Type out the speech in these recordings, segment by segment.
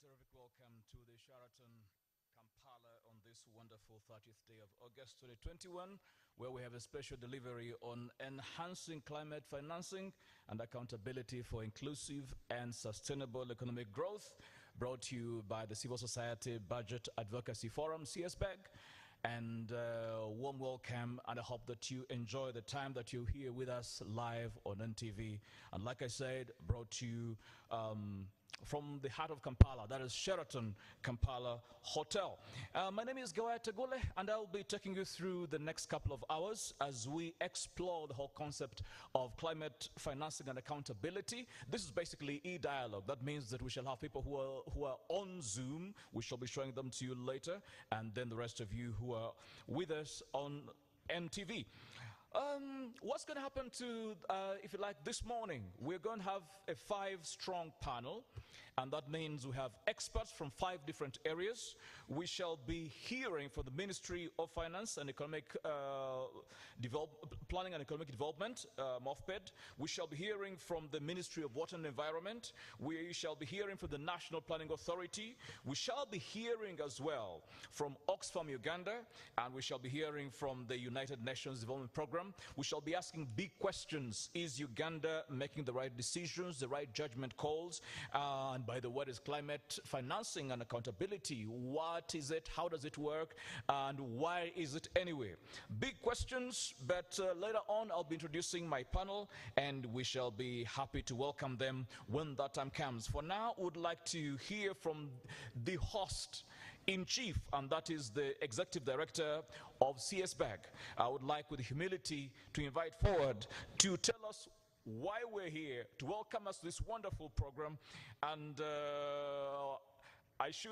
Terrific welcome to the Sheraton Kampala on this wonderful 30th day of August 2021, where we have a special delivery on enhancing climate financing and accountability for inclusive and sustainable economic growth, brought to you by the Civil Society Budget Advocacy Forum, CSBAG. And warm welcome, and I hope that you enjoy the time that you're here with us live on NTV. And like I said, brought to you from the heart of Kampala, that is Sheraton Kampala Hotel. My name is Gawai Tegule, and I'll be taking you through the next couple of hours as we explore the whole concept of climate financing and accountability. This is basically e-dialogue. That means that we shall have people who are on Zoom. We shall be showing them to you later, and then the rest of you who are with us on NTV. What's going to happen to, if you like, this morning? We're going to have a 5-strong panel, and that means we have experts from 5 different areas. We shall be hearing from the Ministry of Finance and Economic Planning and Economic Development, MOFPED. We shall be hearing from the Ministry of Water and Environment. We shall be hearing from the National Planning Authority. We shall be hearing as well from Oxfam Uganda, and we shall be hearing from the United Nations Development Programme. We shall be asking big questions. Is Uganda making the right decisions, the right judgment calls? And by the way, what is climate financing and accountability? What is it? How does it work? And why is it anyway? Big questions, but later on I'll be introducing my panel, and we shall be happy to welcome them when that time comes. For now, I would like to hear from the host in chief, and that is the Executive Director of CSBAG. I would like, with humility, to invite forward to tell us why we're here, to welcome us to this wonderful program. And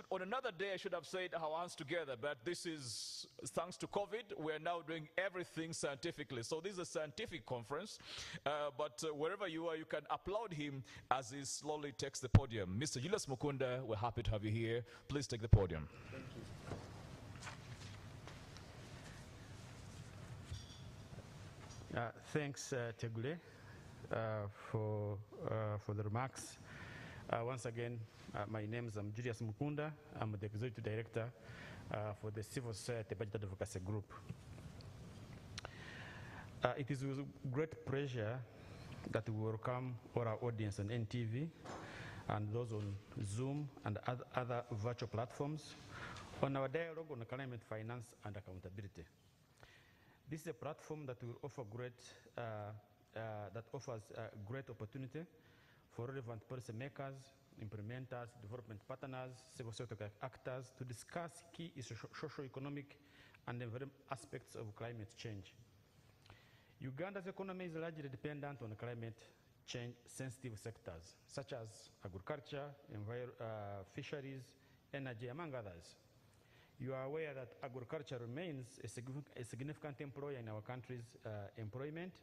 on another day, I should have said our hands together, but this is, thanks to COVID, we're now doing everything scientifically. So this is a scientific conference, but wherever you are, you can applaud him as he slowly takes the podium. Mr. Julius Mukunda, we're happy to have you here. Please take the podium. Thank you. Thanks, Tegule, for the remarks. Once again, my name is Julius Mukunda. I'm the Executive Director for the Civil Society Budget Advocacy Group. It is with great pleasure that we welcome all our audience on NTV and those on Zoom and other virtual platforms on our dialogue on climate finance and accountability. This is a platform that will offer offers great opportunity for relevant policymakers, implementers, development partners, civil sector actors to discuss key socio-economic and environmental aspects of climate change. Uganda's economy is largely dependent on climate change sensitive sectors such as agriculture, fisheries, energy, among others. You are aware that agriculture remains a significant employer in our country's employment,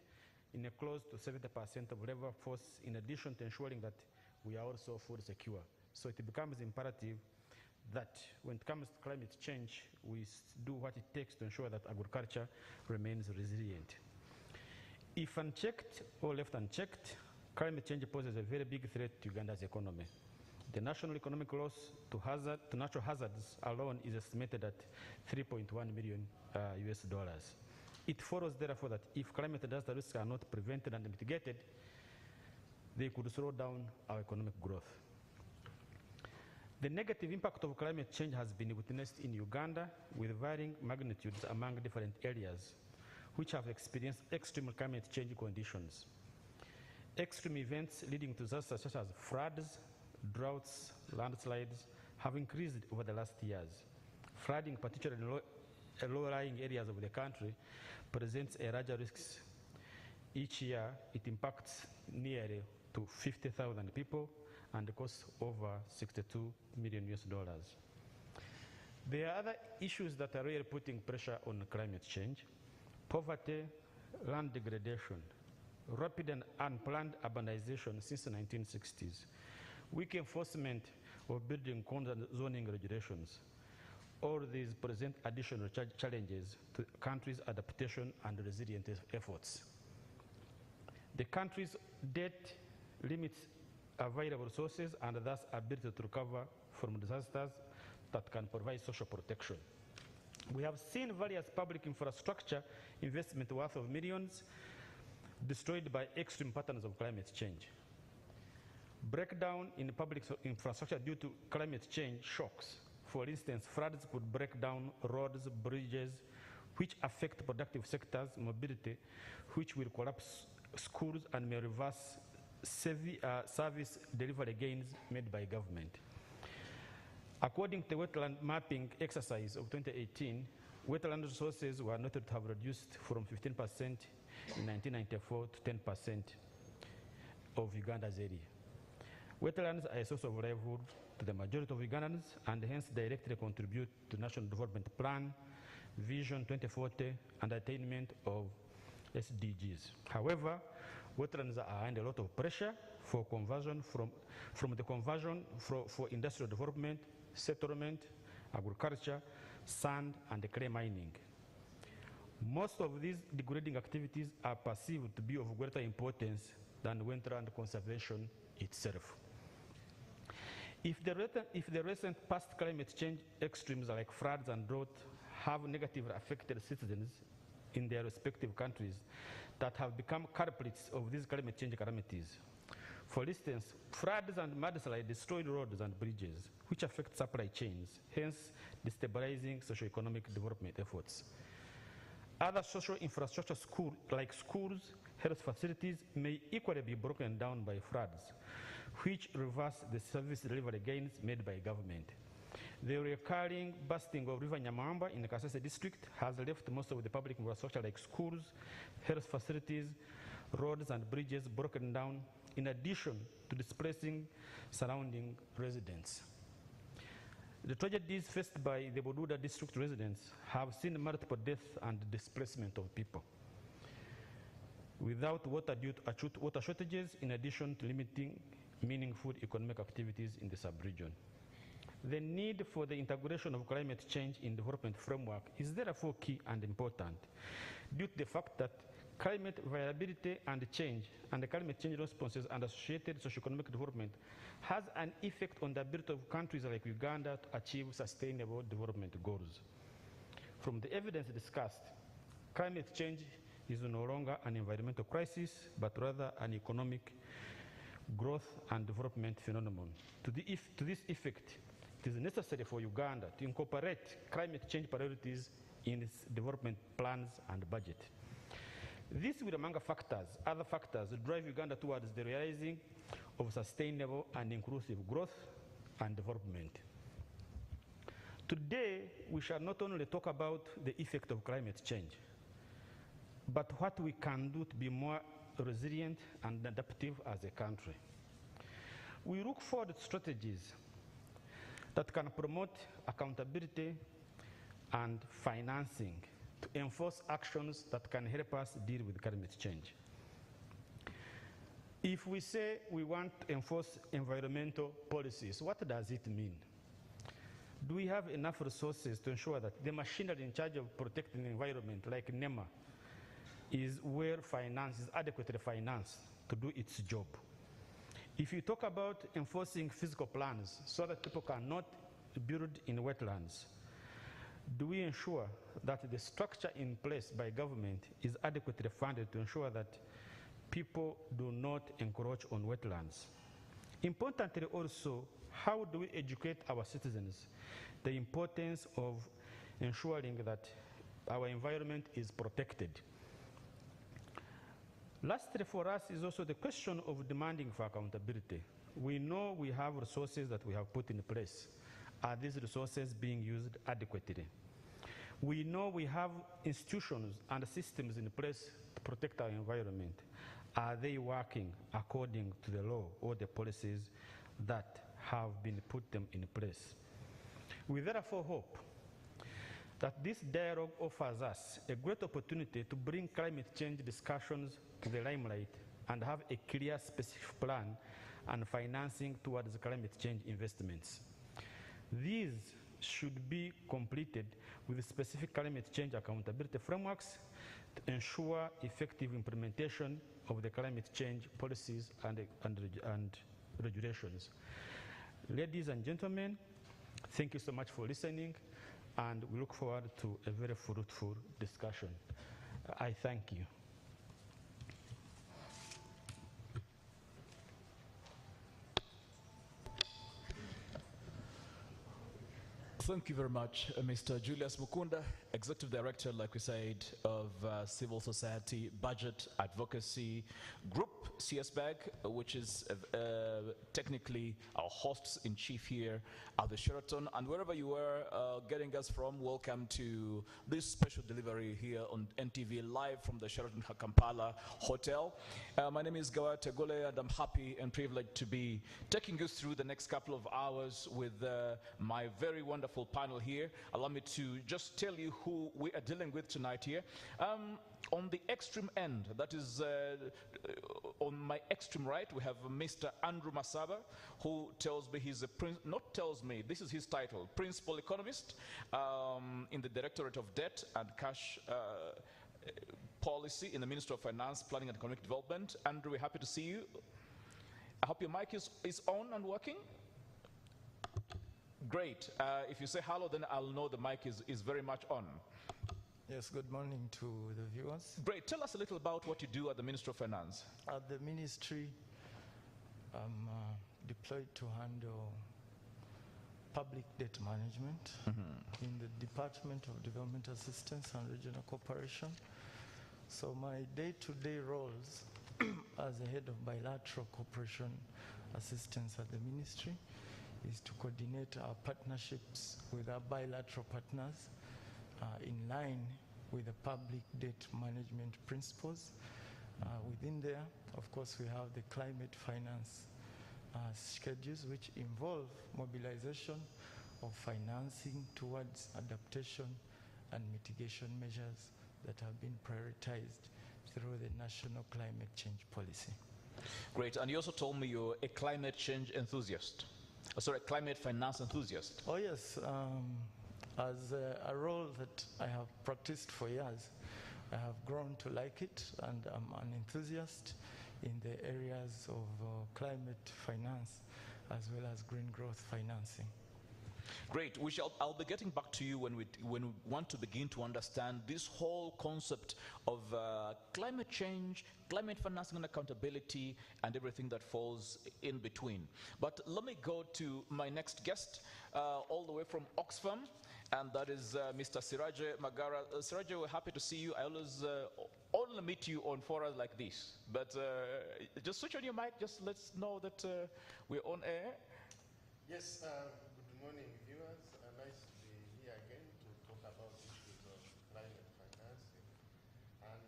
in a close to 70% of labor force, in addition to ensuring that we are also food secure. So it becomes imperative that when it comes to climate change, we do what it takes to ensure that agriculture remains resilient. If unchecked or left unchecked, climate change poses a very big threat to Uganda's economy. The national economic loss to natural hazards alone is estimated at $3.1 million US. It follows, therefore, that if climate disaster risks are not prevented and mitigated, they could slow down our economic growth. The negative impact of climate change has been witnessed in Uganda with varying magnitudes among different areas, which have experienced extreme climate change conditions. Extreme events leading to disasters such as floods, droughts, landslides have increased over the last years. Flooding, particularly in low-lying areas of the country, presents a larger risk. Each year, it impacts nearly to 50,000 people and costs over $62 million US. There are other issues that are really putting pressure on climate change: poverty, land degradation, rapid and unplanned urbanization since the 1960s, weak enforcement of building codes and zoning regulations. All these present additional challenges to the country's adaptation and resilience efforts. The country's debt limits available resources and thus ability to recover from disasters that can provide social protection. We have seen various public infrastructure investment worth of millions destroyed by extreme patterns of climate change. Breakdown in public infrastructure due to climate change shocks. For instance, floods could break down roads, bridges, which affect productive sectors, mobility, which will collapse schools and may reverse service delivery gains made by government. According to the wetland mapping exercise of 2018, wetland resources were noted to have reduced from 15% in 1994 to 10% of Uganda's area. Wetlands are a source of livelihood to the majority of Ugandans and hence directly contribute to National Development Plan, Vision 2040, and attainment of SDGs. However, wetlands are under a lot of pressure for conversion for industrial development, settlement, agriculture, sand, and clay mining. Most of these degrading activities are perceived to be of greater importance than wetland conservation itself. If the recent past climate change extremes like floods and drought have negatively affected citizens in their respective countries that have become culprits of these climate change calamities. For instance, floods and mudslides destroyed roads and bridges, which affect supply chains, hence destabilizing socio-economic development efforts. Other social infrastructure like schools, health facilities may equally be broken down by floods, which reverse the service delivery gains made by government. The recurring bursting of River Nyamamba in the Kasese district has left most of the public infrastructure like schools, health facilities, roads and bridges broken down, in addition to displacing surrounding residents. The tragedies faced by the Bududa district residents have seen multiple deaths and displacement of people. Without water due to acute water shortages, in addition to limiting meaningful economic activities in the sub-region. The need for the integration of climate change in development framework is therefore key and important, due to the fact that climate variability and change and the climate change responses and associated socio-economic development has an effect on the ability of countries like Uganda to achieve sustainable development goals. From the evidence discussed, climate change is no longer an environmental crisis, but rather an economic growth and development phenomenon. To this effect, it is necessary for Uganda to incorporate climate change priorities in its development plans and budget. This will, among other factors, drive Uganda towards the realizing of sustainable and inclusive growth and development. Today, we shall not only talk about the effect of climate change, but what we can do to be more resilient and adaptive as a country. We look forward to strategies that can promote accountability and financing to enforce actions that can help us deal with climate change. If we say we want to enforce environmental policies, what does it mean? Do we have enough resources to ensure that the machinery in charge of protecting the environment, like NEMA, is adequately financed to do its job? If you talk about enforcing physical plans so that people cannot build in wetlands, do we ensure that the structure in place by government is adequately funded to ensure that people do not encroach on wetlands? Importantly also, how do we educate our citizens the importance of ensuring that our environment is protected? Lastly, for us is also the question of demanding for accountability. We know we have resources that we have put in place. Are these resources being used adequately? We know we have institutions and systems in place to protect our environment. Are they working according to the law or the policies that have been put them in place? We therefore hope that this dialogue offers us a great opportunity to bring climate change discussions to the limelight and have a clear, specific plan and financing towards climate change investments. These should be completed with specific climate change accountability frameworks to ensure effective implementation of the climate change policies and regulations. Ladies and gentlemen, thank you so much for listening, and we look forward to a very fruitful discussion. I thank you. Thank you very much, Mr. Julius Mukunda, Executive Director, like we said, of Civil Society Budget Advocacy Group, CSBAG, which is technically our hosts in chief here at the Sheraton. And wherever you are getting us from, welcome to this special delivery here on NTV live from the Sheraton Kampala Hotel. My name is Gawa Tegole, and I'm happy and privileged to be taking you through the next couple of hours with my very wonderful panel here. Allow me to just tell you who we are dealing with tonight here. On the extreme end, that is on my extreme right, we have Mr. Andrew Masaba, who tells me he's a this is his title, Principal Economist in the Directorate of Debt and Cash Policy in the Ministry of Finance, Planning and Economic Development. Andrew, we're happy to see you. I hope your mic is on and working. Great. If you say hello, then I'll know the mic is very much on. Yes, good morning to the viewers. Great. Tell us a little about what you do at the Ministry of Finance. At the ministry, I'm deployed to handle public debt management in the Department of Development Assistance and Regional Cooperation. So my day-to-day roles as the head of bilateral cooperation assistance at the ministry is to coordinate our partnerships with our bilateral partners in line with the public debt management principles. Within there, of course, we have the climate finance schedules, which involve mobilization of financing towards adaptation and mitigation measures that have been prioritized through the National Climate Change Policy. Great. And you also told me you're a climate change enthusiast. Sorry, climate finance enthusiast. Oh yes, as a role that I have practiced for years, I have grown to like it, and I'm an enthusiast in the areas of climate finance as well as green growth financing. Great. I'll be getting back to you when we want to begin to understand this whole concept of climate change, climate financing and accountability, and everything that falls in between. But let me go to my next guest, all the way from Oxfam, and that is Mr. Siraje Magara. Siraje, we're happy to see you. I always only meet you on forums like this. But just switch on your mic. Just let's know that we're on air. Yes. Good morning, viewers. Nice to be here again to talk about issues of climate financing. And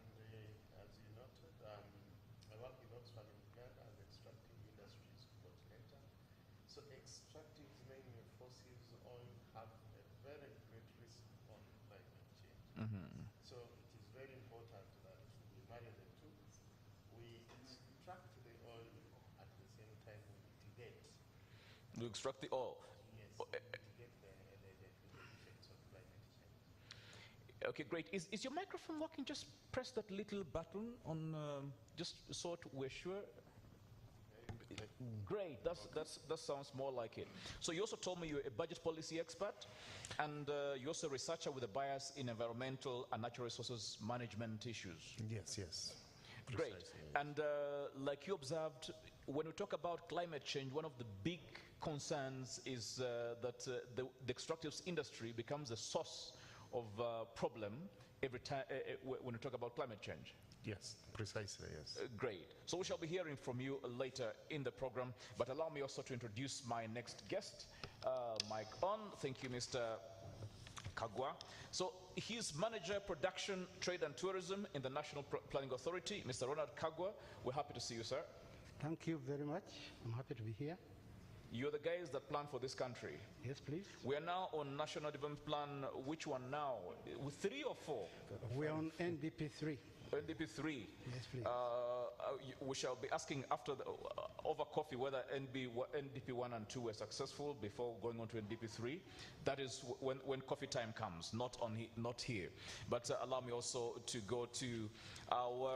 as you noted, I work in Oxfam in Uganda as extractive industries coordinator. So extractive mining fossils oil have a very great risk on climate change. So it is very important that we marry the two. We extract the oil at the same time we mitigate. We extract the oil. Okay, great. Is your microphone working? Just press that little button on, just so we're sure. Great. That sounds more like it. So you also told me you're a budget policy expert, and you're also a researcher with a bias in environmental and natural resources management issues. Yes, yes. Great. Precisely, yes. And like you observed, when we talk about climate change, one of the big concerns is that the extractives industry becomes a source of problem every time when we talk about climate change. Yes, precisely, yes. Great. So we shall be hearing from you later in the program, but allow me also to introduce my next guest. Mic on. Thank you, Mr. Kagwa. So he's Manager Production, Trade and Tourism in the National Planning Authority. Mr. Ronald Kagwa, we're happy to see you, sir. Thank you very much. I'm happy to be here. You're the guys that plan for this country. Yes, please. We are now on National Development Plan. Which one now? With 3 or 4? We're on NDP 3. NDP 3. Yes, please. we shall be asking after over coffee whether NDP 1 and 2 were successful before going on to NDP 3. That is when coffee time comes, not here. But allow me also to go to our,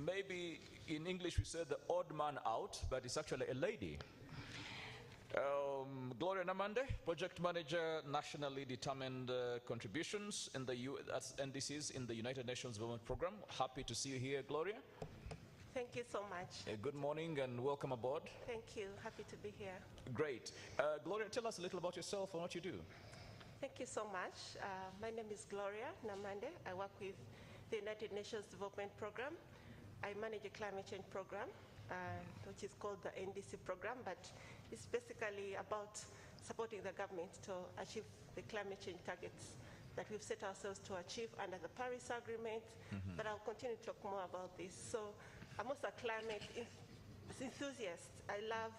maybe in English we say the odd man out, but it's actually a lady. Gloria Namande, Project Manager, Nationally Determined Contributions in the that's NDCs in the United Nations Development Program. Happy to see you here, Gloria. Thank you so much. Good morning and welcome aboard. Thank you. Happy to be here. Great. Gloria, tell us a little about yourself and what you do. Thank you so much. My name is Gloria Namande. I work with the United Nations Development Program. I manage a climate change program, which is called the NDC program, but it's basically about supporting the government to achieve the climate change targets that we've set ourselves to achieve under the Paris Agreement. But I'll continue to talk more about this. So I'm also a climate enthusiast. I love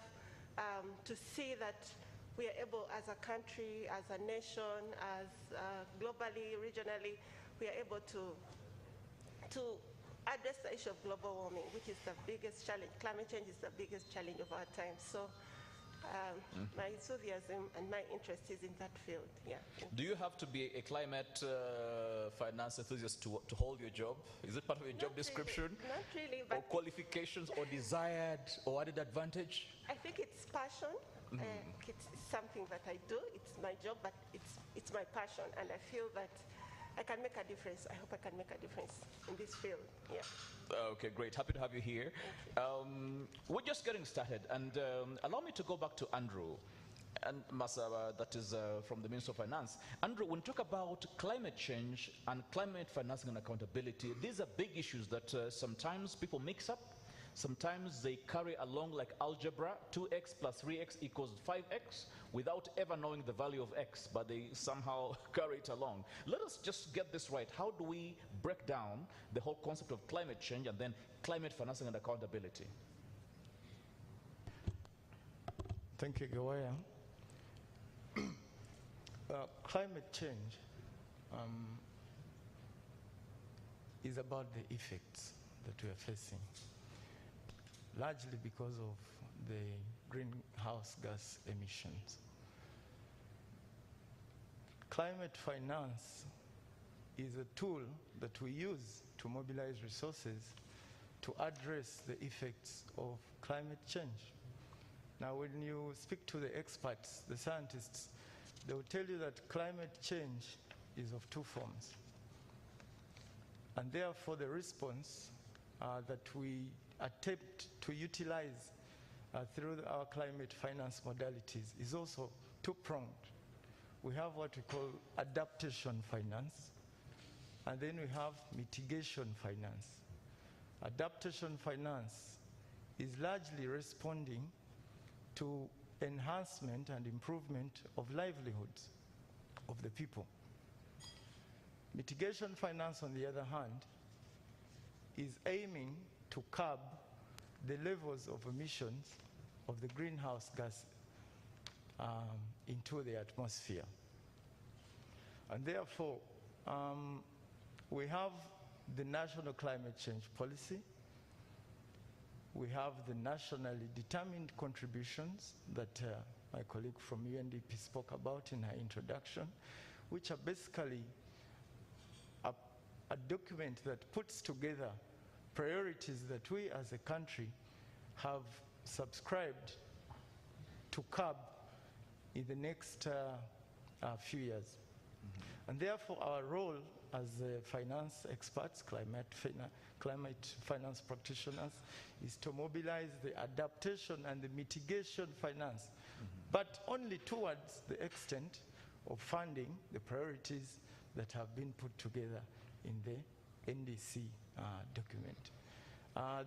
to see that we are able as a country, as a nation, as globally, regionally, we are able to address the issue of global warming, which is the biggest challenge. Climate change is the biggest challenge of our time. So my enthusiasm and my interest is in that field. Yeah. Do you have to be a climate finance enthusiast to hold your job? Is it part of your job description? Not really, but or qualifications or desired or added advantage? I think it's passion. It's something that I do. It's my job, but it's my passion, and I feel that I can make a difference. I hope I can make a difference in this field. Yeah. Okay, great. Happy to have you here. We're just getting started, and allow me to go back to Andrew and Masaba, that is from the Minister of Finance. Andrew, when you talk about climate change and climate financing and accountability, these are big issues that sometimes people mix up. Sometimes they carry along like algebra, 2x plus 3x equals 5x, without ever knowing the value of x, but they somehow carry it along. Let us just get this right. How do we break down the whole concept of climate change and then climate financing and accountability? Thank you, Gawaya. Climate change is about the effects that we are facing, largely because of the greenhouse gas emissions. Climate finance is a tool that we use to mobilize resources to address the effects of climate change. Now, when you speak to the experts, the scientists, they will tell you that climate change is of two forms. And therefore, the response that we attempt to utilize through our climate finance modalities is also two-pronged. We have what we call adaptation finance, and then we have mitigation finance. Adaptation finance is largely responding to enhancement and improvement of livelihoods of the people. Mitigation finance, on the other hand, is aiming to curb the levels of emissions of the greenhouse gas into the atmosphere. And therefore, we have the National Climate Change Policy. We have the nationally determined contributions that my colleague from UNDP spoke about in her introduction, which are basically a document that puts together priorities that we as a country have subscribed to curb in the next few years. And therefore, our role as finance experts, climate finance practitioners, is to mobilize the adaptation and the mitigation finance, but only towards the extent of funding the priorities that have been put together in the NDC document.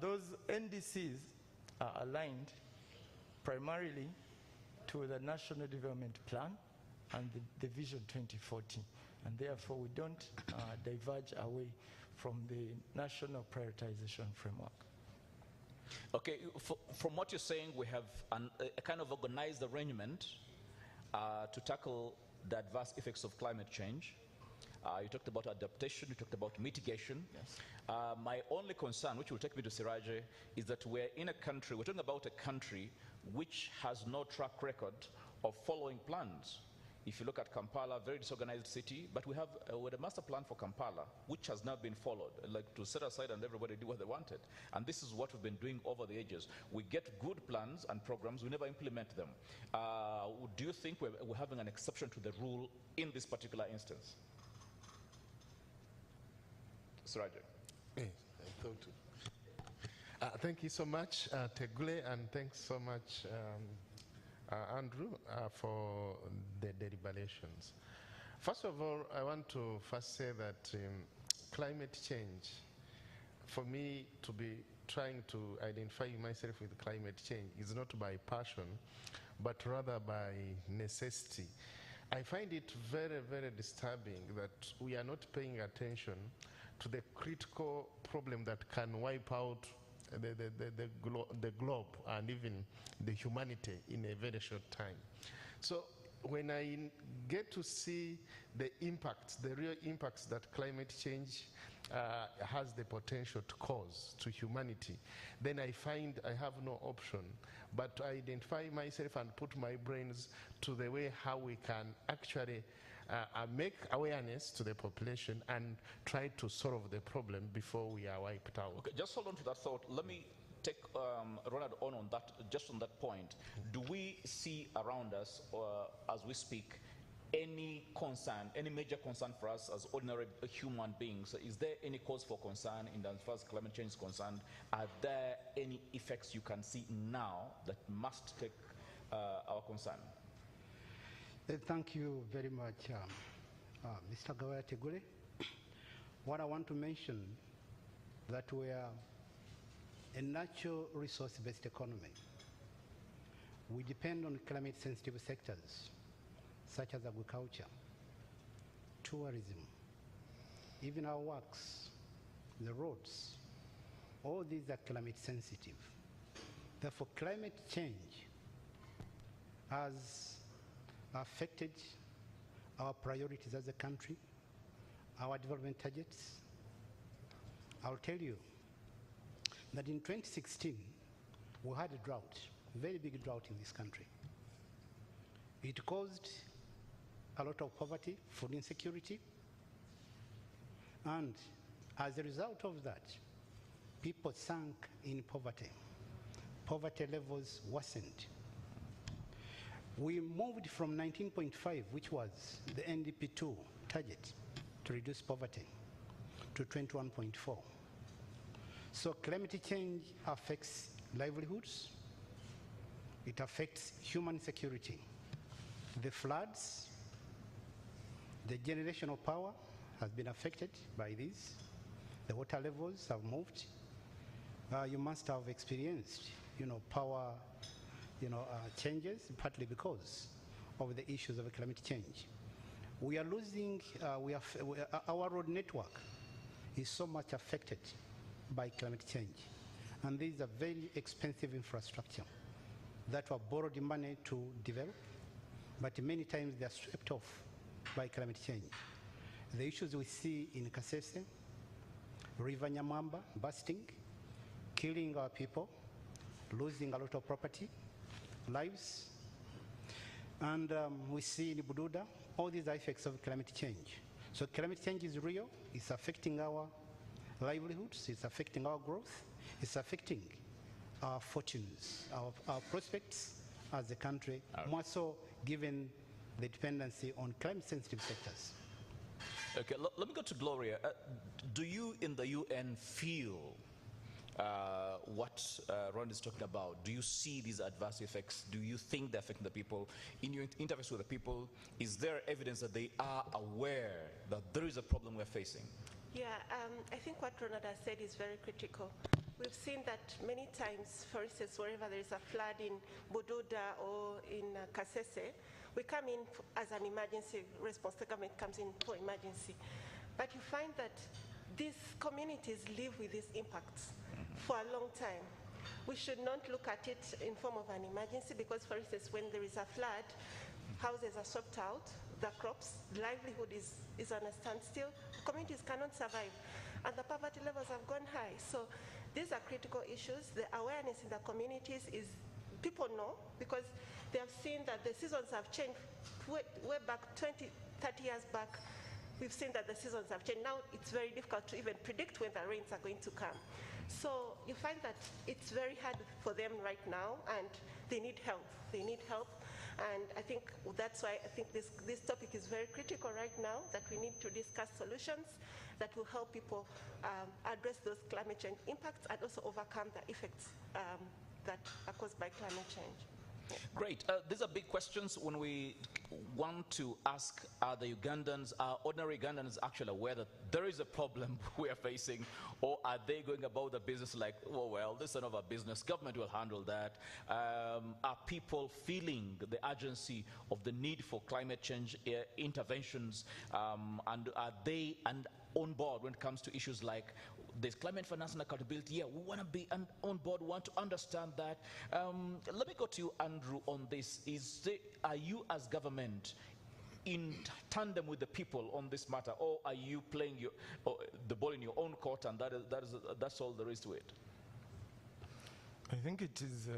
Those NDCs are aligned primarily to the National Development Plan and the Vision 2040, and therefore we don't diverge away from the National Prioritization Framework. Okay, from what you're saying, we have a kind of organized arrangement to tackle the adverse effects of climate change. You talked about adaptation, you talked about mitigation. Yes. My only concern, which will take me to Siraje, is that we're talking about a country which has no track record of following plans. If you look at Kampala, very disorganized city, but we have a master plan for Kampala, which has not been followed, like to set aside and everybody do what they wanted. And this is what we've been doing over the ages. We get good plans and programs, we never implement them. Do you think we're having an exception to the rule in this particular instance? Siraje. Yes, I thought too. Thank you so much, Tegule, and thanks so much, Andrew, for the deliberations. First of all, I want to first say that climate change, for me to be trying to identify myself with climate change is not by passion, but rather by necessity. I find it very, very disturbing that we are not paying attention to the critical problem that can wipe out the globe and even the humanity in a very short time. So when I get to see the impacts, the real impacts that climate change has the potential to cause to humanity, then I find I have no option but to identify myself and put my brains to the way how we can actually make awareness to the population and try to solve the problem before we are wiped out. Okay, just hold on to that thought. Let me take Ronald on that, just on that point. Do we see around us, as we speak, any concern, any major concern for us as ordinary human beings? Is there any cause for concern in as far as climate change is concerned? Are there any effects you can see now that must take our concern? Thank you very much, Mr. Gawaya Tegule. What I want to mention that we are a natural resource-based economy. We depend on climate-sensitive sectors such as agriculture, tourism, even our works, the roads. All these are climate-sensitive. Therefore, climate change has affected our priorities as a country, our development targets. I'll tell you that in 2016, we had a drought, very big drought in this country. It caused a lot of poverty, food insecurity, and as a result of that, people sank in poverty. Poverty levels worsened. We moved from 19.5, which was the NDP2 target to reduce poverty, to 21.4. So climate change affects livelihoods, it affects human security. The floods, the generational power has been affected by these. The water levels have moved. You must have experienced, power, changes, partly because of the issues of climate change. We are losing, our road network is so much affected by climate change. And these are very expensive infrastructure that were borrowed money to develop, but many times they are swept off by climate change. The issues we see in Kasese, River Nyamwamba bursting, killing our people, losing a lot of property, lives, and we see in Bududa, all these are effects of climate change. So climate change is real, it's affecting our livelihoods, it's affecting our growth, it's affecting our fortunes, our prospects as a country, more so given the dependency on climate-sensitive sectors. Okay, let me go to Gloria. Do you in the UN feel what Ron is talking about? Do you see these adverse effects? Do you think they're affecting the people? In your interviews with the people, is there evidence that they are aware that there is a problem we're facing? Yeah, I think what Ronald has said is very critical. We've seen that many times, for instance, wherever there is a flood in Bududa or in Kasese, we come in as an emergency response. The government comes in for emergency. But you find that these communities live with these impacts for a long time. We should not look at it in form of an emergency because, for instance, when there is a flood, houses are swept out, the crops, livelihood is on a standstill, communities cannot survive, and the poverty levels have gone high. So these are critical issues. The awareness in the communities is, people know, because they have seen that the seasons have changed way back 20, 30 years back. We've seen that the seasons have changed. Now it's very difficult to even predict when the rains are going to come. So you find that it's very hard for them right now, and they need help. They need help. And I think that's why I think this topic is very critical right now, that we need to discuss solutions that will help people address those climate change impacts and also overcome the effects that are caused by climate change. Great. These are big questions when we want to ask, are the Ugandans, are ordinary Ugandans actually aware that there is a problem we are facing, or are they going about the business like, oh, well, this is none of our business, government will handle that? Are people feeling the urgency of the need for climate change interventions, and are they on board when it comes to issues like this climate finance and accountability? Yeah, we want to be on board, we want to understand that. Let me go to you, Andrew, on this. Are you as government in tandem with the people on this matter, or are you playing the ball in your own court, and that's all there is to it? I think it is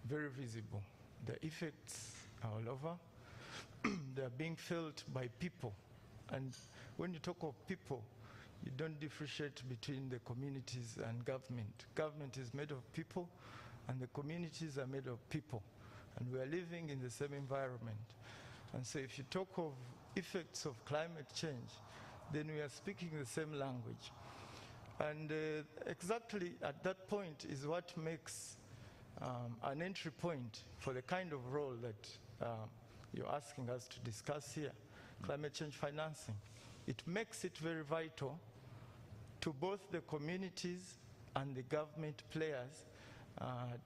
very visible. The effects are all over. They are being felt by people. And when you talk of people, you don't differentiate between the communities and government. Government is made of people, and the communities are made of people. And we are living in the same environment. And so if you talk of effects of climate change, then we are speaking the same language. And exactly at that point is what makes an entry point for the kind of role that you're asking us to discuss here, climate change financing. It makes it very vital to both the communities and the government players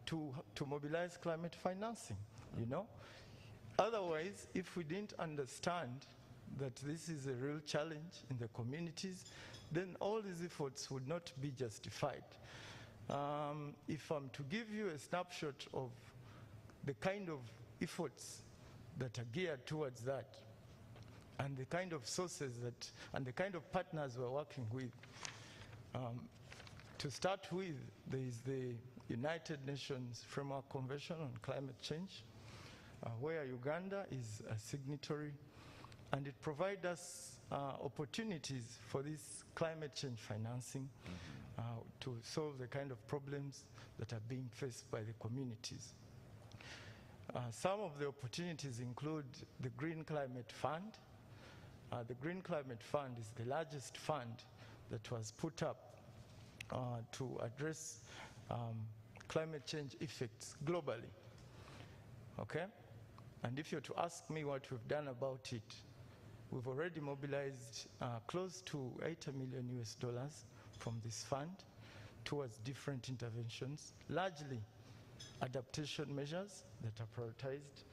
to mobilize climate financing, you know? Otherwise, if we didn't understand that this is a real challenge in the communities, then all these efforts would not be justified. If I'm to give you a snapshot of the kind of efforts that are geared towards that, and the kind of sources and the kind of partners we're working with, to start with, there is the United Nations Framework Convention on Climate Change, where Uganda is a signatory, and it provides us opportunities for this climate change financing to solve the kind of problems that are being faced by the communities. Some of the opportunities include the Green Climate Fund. The Green Climate Fund is the largest fund that was put up to address climate change effects globally, okay? And if you're to ask me what we've done about it, we've already mobilized close to $80 million from this fund towards different interventions, largely adaptation measures that are prioritized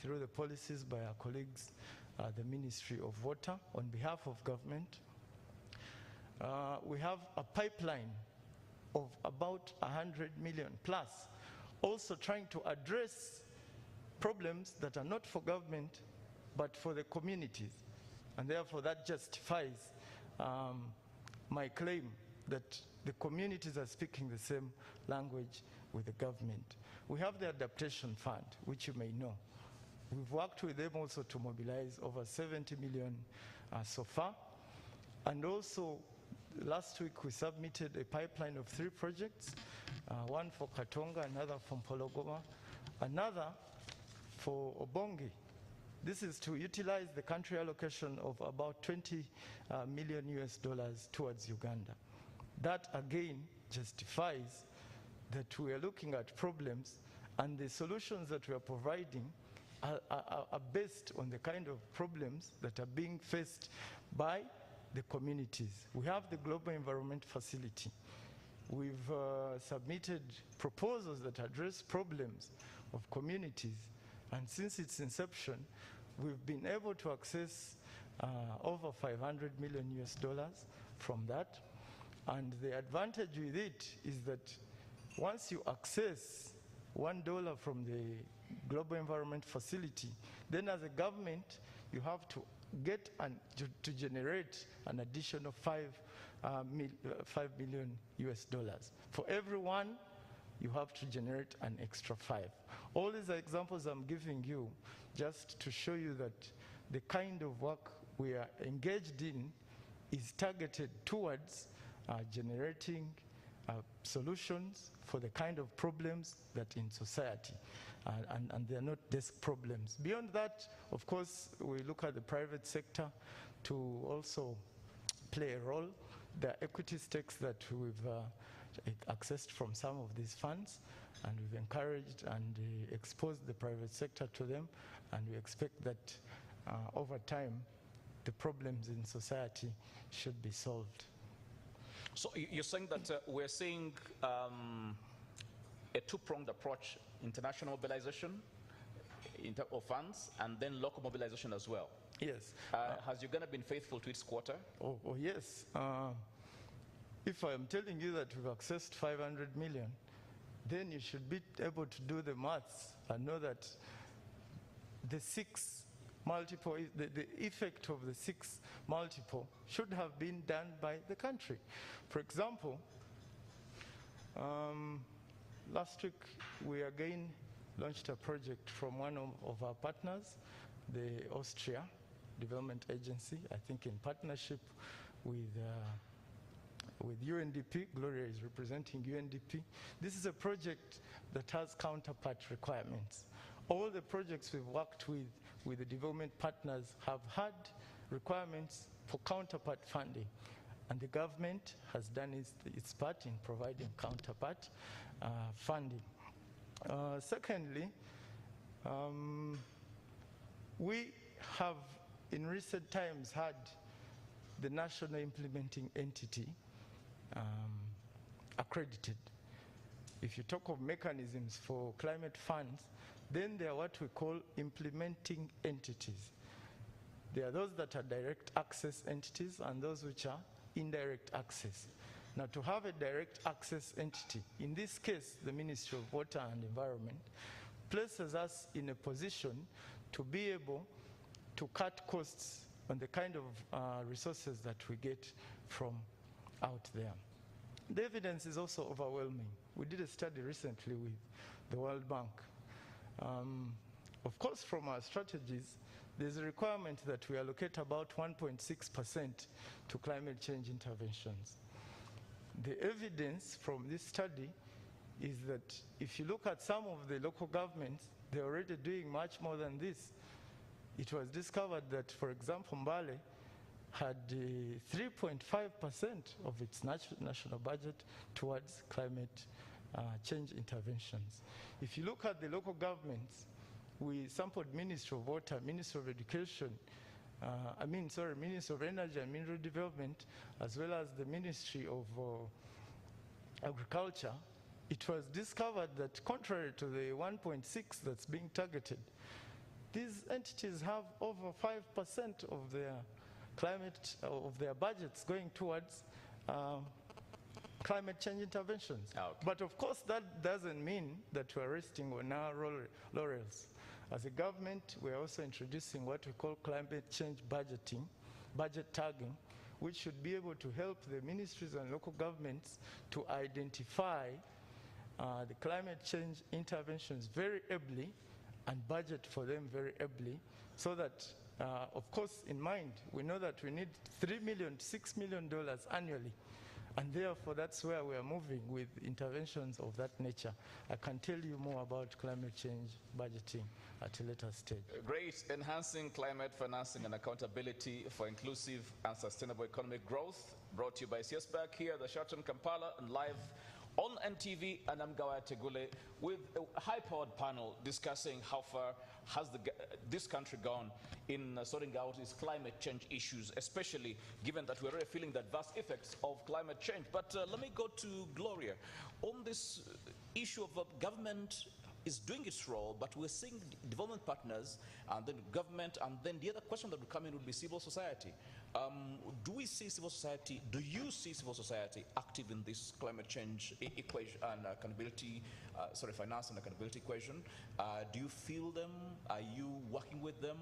through the policies by our colleagues, the Ministry of Water, on behalf of government. We have a pipeline of about 100 million plus, also trying to address problems that are not for government, but for the communities. And therefore that justifies my claim that the communities are speaking the same language with the government. We have the Adaptation Fund, which you may know. We've worked with them also to mobilize over 70 million so far. And also, last week we submitted a pipeline of 3 projects, one for Katonga, another from Pologoma, another for Obongi. This is to utilize the country allocation of about $20 million towards Uganda. That again justifies that we are looking at problems, and the solutions that we are providing are based on the kind of problems that are being faced by the communities. We have the Global Environment Facility. We've submitted proposals that address problems of communities, and since its inception, we've been able to access over $500 million from that. And the advantage with it is that once you access $1 from the global environment facility, then as a government, you have to get to generate an additional $5 million US dollars. For everyone, you have to generate an extra 5. All these are examples I'm giving you just to show you that the kind of work we are engaged in is targeted towards generating solutions for the kind of problems that in society, and they're not desk problems. Beyond that, of course, we look at the private sector to also play a role. There are equity stakes that we've accessed from some of these funds, and we've encouraged and exposed the private sector to them, and we expect that over time, the problems in society should be solved. So you're saying that we're seeing a two-pronged approach: international mobilization of funds, and then local mobilization as well. Yes. Has Uganda been faithful to its quota? Oh yes. If I'm telling you that we've accessed 500 million, then you should be able to do the maths and know that the 6 multiple, the effect of the 6 multiple should have been done by the country. For example, last week we again launched a project from one of our partners, the Austria Development Agency, I think in partnership with UNDP. Gloria is representing UNDP. This is a project that has counterpart requirements. All the projects we've worked with the development partners have had requirements for counterpart funding, and the government has done its part in providing counterpart funding. Secondly, we have in recent times had the national implementing entity accredited. If you talk of mechanisms for climate funds, then they are what we call implementing entities. There are those that are direct access entities and those which are indirect access. Now, to have a direct access entity, in this case, the Ministry of Water and Environment, places us in a position to be able to cut costs on the kind of resources that we get from out there. The evidence is also overwhelming. We did a study recently with the World Bank. Of course, from our strategies, there's a requirement that we allocate about 1.6% to climate change interventions. The evidence from this study is that if you look at some of the local governments, they're already doing much more than this. It was discovered that, for example, Mbale had 3.5% of its national budget towards climate change interventions. If you look at the local governments, we sampled Ministry of Water, Ministry of Education, Ministry of Energy and Mineral Development, as well as the Ministry of Agriculture. It was discovered that contrary to the 1.6 that's being targeted, these entities have over 5% of their of their budgets going towards climate change interventions. Okay. But of course, that doesn't mean that we're resting on our laurels. As a government, we're also introducing what we call climate change budgeting, budget tagging, which should be able to help the ministries and local governments to identify the climate change interventions very ably and budget for them very ably, so that, of course, in mind, we know that we need $3 million, $6 million annually. And therefore, that's where we are moving with interventions of that nature. I can tell you more about climate change budgeting at a later stage. Great. Enhancing climate financing and accountability for inclusive and sustainable economic growth, brought to you by CSBAG here at the Sheraton Kampala and live on NTV, and I'm Gawaya Tegule with a high-powered panel discussing how far has this country gone in sorting out its climate change issues, especially given that we're already feeling the adverse effects of climate change. But let me go to Gloria. On this issue of government is doing its role, but we're seeing development partners and then government, and then the other question that would come in would be civil society. Do you see civil society active in this climate change equation and accountability, finance and accountability equation? Do you feel them? Are you working with them?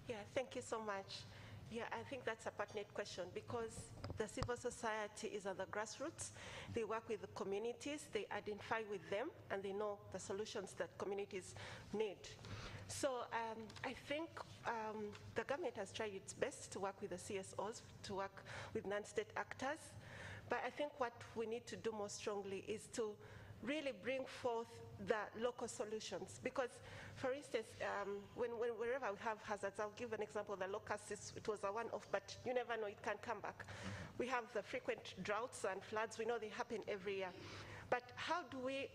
Yeah, thank you so much. Yeah, I think that's a pertinent question because the civil society is at the grassroots. They work with the communities, they identify with them, and they know the solutions that communities need. So I think the government has tried its best to work with the CSOs, to work with non-state actors. But I think what we need to do more strongly is to really bring forth the local solutions. Because, for instance, wherever we have hazards, I'll give an example. The locusts, it was a one-off, but you never know, it can come back. We have the frequent droughts and floods. We know they happen every year. But how do we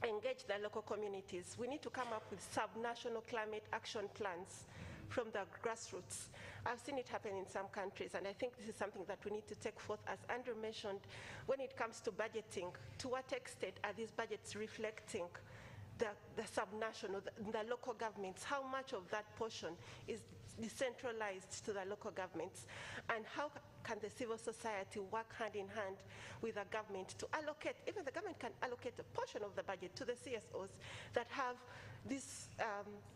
engage the local communities? We need to come up with sub-national climate action plans from the grassroots. I've seen it happen in some countries, and I think this is something that we need to take forth. As Andrew mentioned, when it comes to budgeting, to what extent are these budgets reflecting the sub-national, the local governments? How much of that portion is decentralized to the local governments? And how can the civil society work hand in hand with the government to allocate, even the government can allocate a portion of the budget to the CSOs that have this,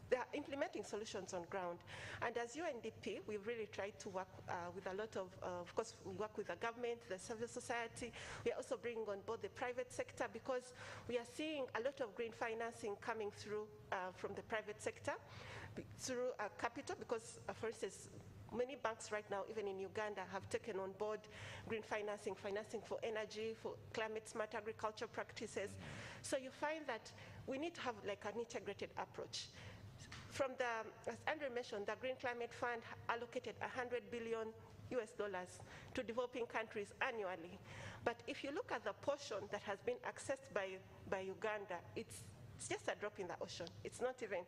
they are implementing solutions on ground. And as UNDP, we've really tried to work with a lot of course, we work with the government, the civil society. We are also bringing on board the private sector because we are seeing a lot of green financing coming through from the private sector through capital because, for instance, many banks right now, even in Uganda, have taken on board green financing for energy, for climate-smart agriculture practices. So you find that we need to have like an integrated approach. From the, as Andrew mentioned, the Green Climate Fund allocated $100 billion to developing countries annually. But if you look at the portion that has been accessed by Uganda, it's just a drop in the ocean. It's not even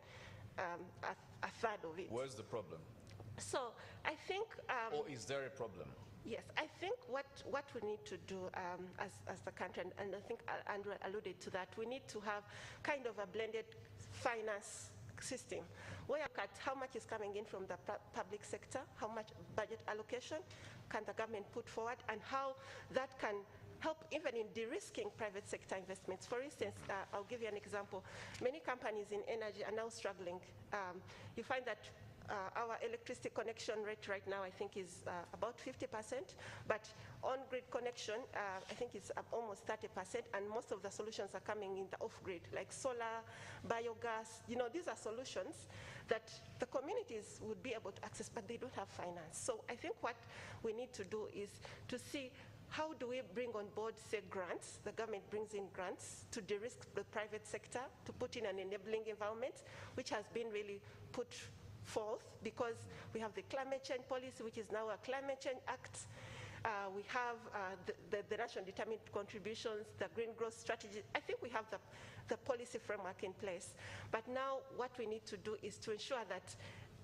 a third of it. Where's the problem? So I think... or is there a problem? Yes, I think what we need to do as the country, and I think Andrew alluded to that, we need to have kind of a blended finance system where you look at how much is coming in from the public sector, how much budget allocation can the government put forward, and how that can help even in de-risking private sector investments. For instance, I'll give you an example. Many companies in energy are now struggling. You find that our electricity connection rate right now, I think, is about 50%, but on-grid connection, I think it's almost 30%, and most of the solutions are coming in the off-grid, like solar, biogas. You know, these are solutions that the communities would be able to access, but they don't have finance. So I think what we need to do is to see how do we bring on board, say, grants? The government brings in grants to de-risk the private sector, to put in an enabling environment, which has been really put forth because we have the climate change policy, which is now a climate change act. We have the national determined contributions, the green growth strategy. I think we have the policy framework in place. But now what we need to do is to ensure that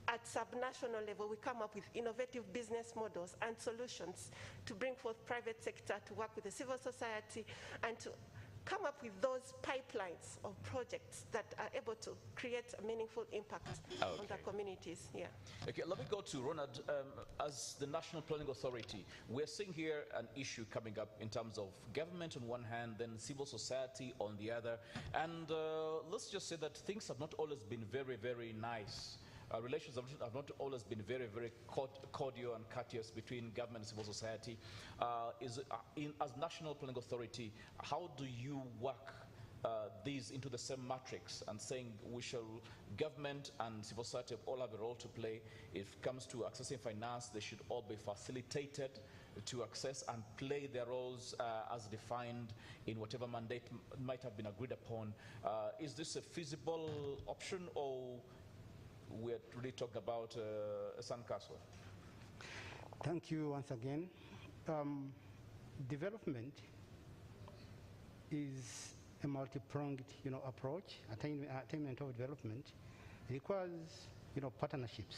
at sub-national level, we come up with innovative business models and solutions to bring forth private sector, to work with the civil society, and to come up with those pipelines of projects that are able to create a meaningful impact on the communities. Yeah. Okay, let me go to Ronald. As the National Planning Authority, we're seeing here an issue coming up in terms of government on one hand, then civil society on the other. And let's just say that things have not always been very, very nice. Relations have not always been very, very cordial and courteous between government and civil society. As National Planning Authority, how do you work these into the same matrix and saying government and civil society all have a role to play? If it comes to accessing finance, they should all be facilitated to access and play their roles as defined in whatever mandate might have been agreed upon. Is this a feasible option, or we're really talking about a sandcastle? Thank you once again. Development is a multi-pronged, approach. Attainment of development requires, partnerships,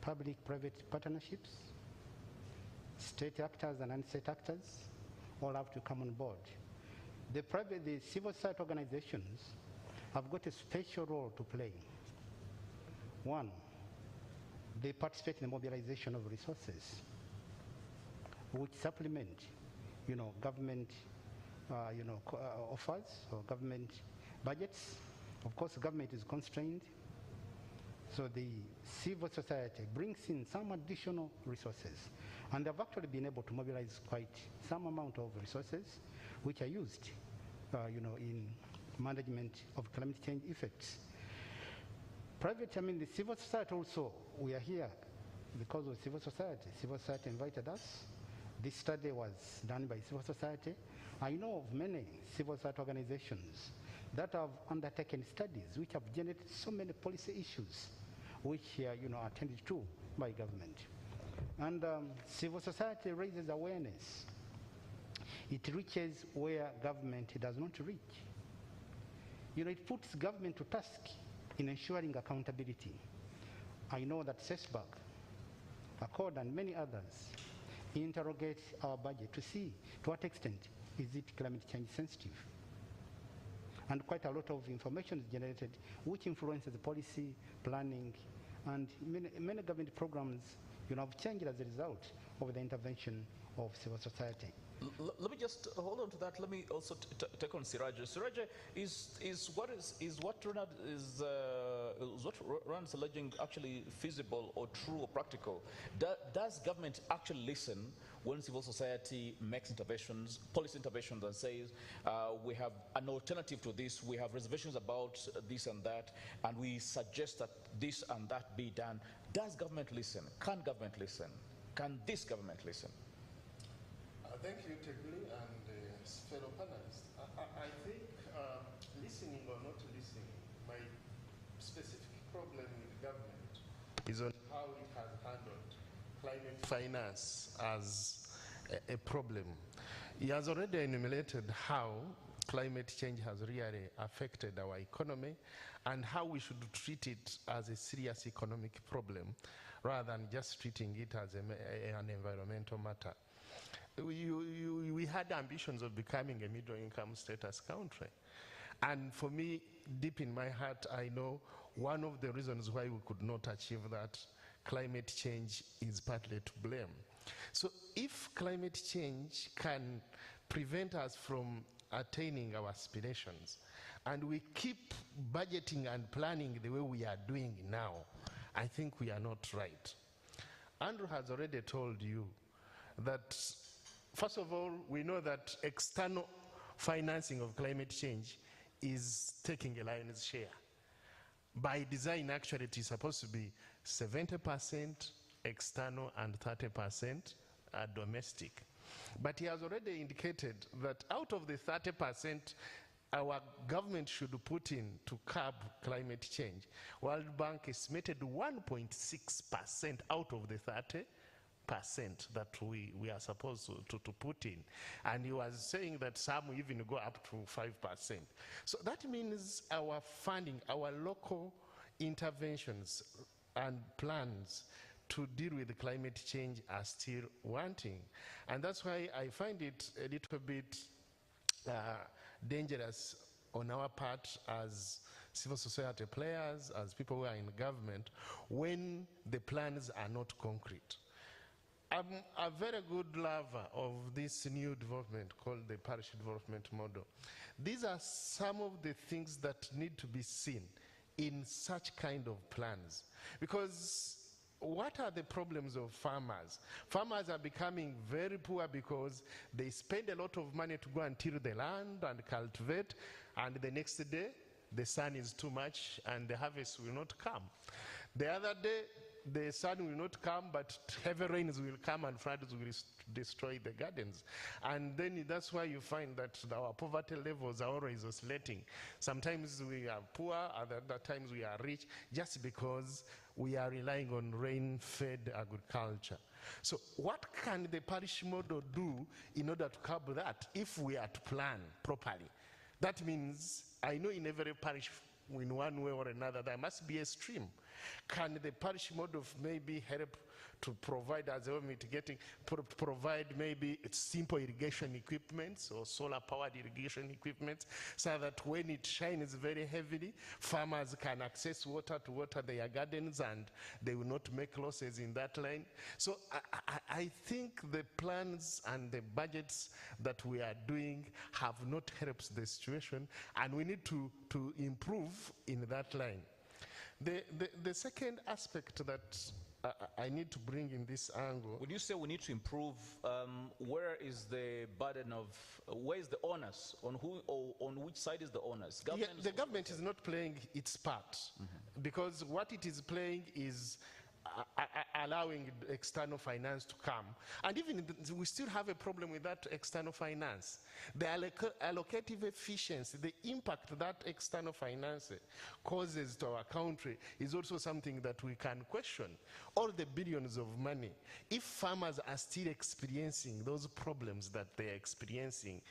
public-private partnerships. State actors and non-state actors all have to come on board. the civil society organizations have got a special role to play. One, they participate in the mobilization of resources, which supplement, government, offers or government budgets. Of course, government is constrained, so the civil society brings in some additional resources, and they've actually been able to mobilize quite some amount of resources, which are used, in management of climate change effects. The civil society also, we are here because of civil society. Civil society invited us. This study was done by civil society. I know of many civil society organizations that have undertaken studies which have generated so many policy issues which are attended to by government. And civil society raises awareness. It reaches where government does not reach. It puts government to task in ensuring accountability. I know that CSBAG, Accord, and many others interrogate our budget to see to what extent is it climate change sensitive. And quite a lot of information is generated which influences the policy, planning, and many government programs have changed as a result of the intervention of civil society. Let me just hold on to that. Let me also take on Siraja. Siraja, is what Ronald is alleging actually feasible or true or practical? Does government actually listen when civil society makes interventions, policy interventions, and says we have an alternative to this, we have reservations about this and that, and we suggest that this and that be done? Does government listen? Can government listen? Can this government listen? Thank you, Teguli, and fellow panelists. I think listening or not listening, my specific problem with government is on how it has handled climate finance as a problem. He has already enumerated how climate change has really affected our economy and how we should treat it as a serious economic problem rather than just treating it as an environmental matter. We had ambitions of becoming a middle-income status country. And for me, deep in my heart, I know one of the reasons why we could not achieve that, climate change is partly to blame. So if climate change can prevent us from attaining our aspirations, and we keep budgeting and planning the way we are doing now, I think we are not right. Andrew has already told you that, first of all, we know that external financing of climate change is taking a lion's share. By design, actually, it is supposed to be 70% external and 30% domestic. But he has already indicated that out of the 30% our government should put in to curb climate change, World Bank estimated 1.6% out of the 30% that we are supposed to put in. And he was saying that some even go up to 5%. So that means our funding, our local interventions and plans to deal with the climate change are still wanting. And that's why I find it a little bit dangerous on our part as civil society players, as people who are in government, when the plans are not concrete. I'm a very good lover of this new development called the parish development model. These are some of the things that need to be seen in such kind of plans. Because what are the problems of farmers? Farmers are becoming very poor because they spend a lot of money to go and till the land and cultivate, and the next day the sun is too much and the harvest will not come. The other day the sun will not come, but heavy rains will come and floods will destroy the gardens. And then that's why you find that our poverty levels are always oscillating. Sometimes we are poor, other times we are rich, just because we are relying on rain-fed agriculture. So what can the parish model do in order to curb that if we are to plan properly? That means, I know in every parish, in one way or another, there must be a stream Can the parish model maybe help to provide as well mitigating, provide maybe simple irrigation equipment or solar powered irrigation equipment so that when it shines very heavily, farmers can access water to water their gardens and they will not make losses in that line. So I think the plans and the budgets that we are doing have not helped the situation, and we need to improve in that line. The second aspect that I need to bring in this angle. When you say we need to improve, where is the burden of, where is the onus? On who, or on which side is the onus? Yeah, the government is not playing its part, because what it is playing is allowing external finance to come. And even we still have a problem with that external finance. The allocative efficiency, the impact that external finance causes to our country is also something that we can question. All the billions of money, if farmers are still experiencing those problems that they're experiencing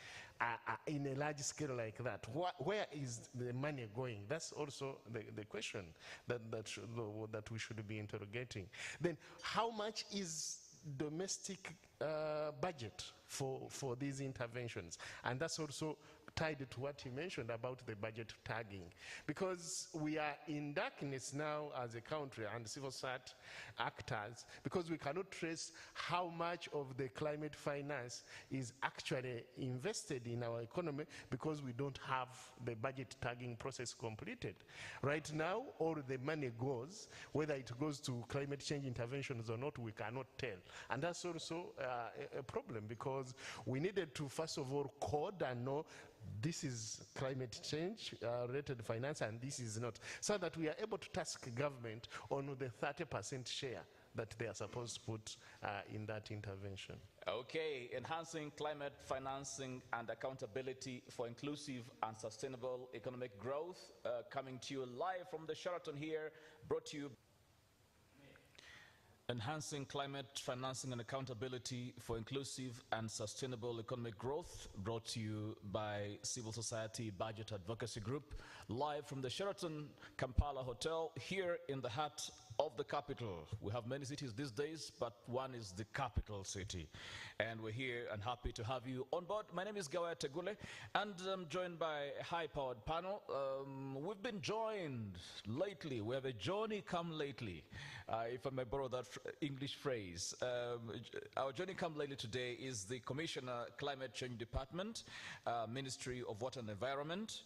in a large scale like that, where is the money going? That's also the question that we should be interrogating. Then how much is domestic budget for these interventions? And that's also tied to what you mentioned about the budget tagging, because we are in darkness now as a country and civil society actors, because we cannot trace how much of the climate finance is actually invested in our economy, because we don't have the budget tagging process completed. Right now, all the money goes, whether it goes to climate change interventions or not, we cannot tell. And that's also a problem, because we needed to first of all code and know this is climate change related finance and this is not, so that we are able to task government on the 30% share that they are supposed to put in that intervention. Okay, enhancing climate financing and accountability for inclusive and sustainable economic growth, coming to you live from the Sheraton here, brought to you. Enhancing climate financing and accountability for inclusive and sustainable economic growth, brought to you by Civil Society Budget Advocacy Group, live from the Sheraton Kampala Hotel here in the heart of the capital. We have many cities these days, but one is the capital city. And we're here and happy to have you on board. My name is Gawaya Tegule, and I'm joined by a high-powered panel. We've been joined lately. We have a Johnny come lately, if I may borrow that English phrase. Our Johnny come lately today is the Commissioner, Climate Change Department, Ministry of Water and Environment.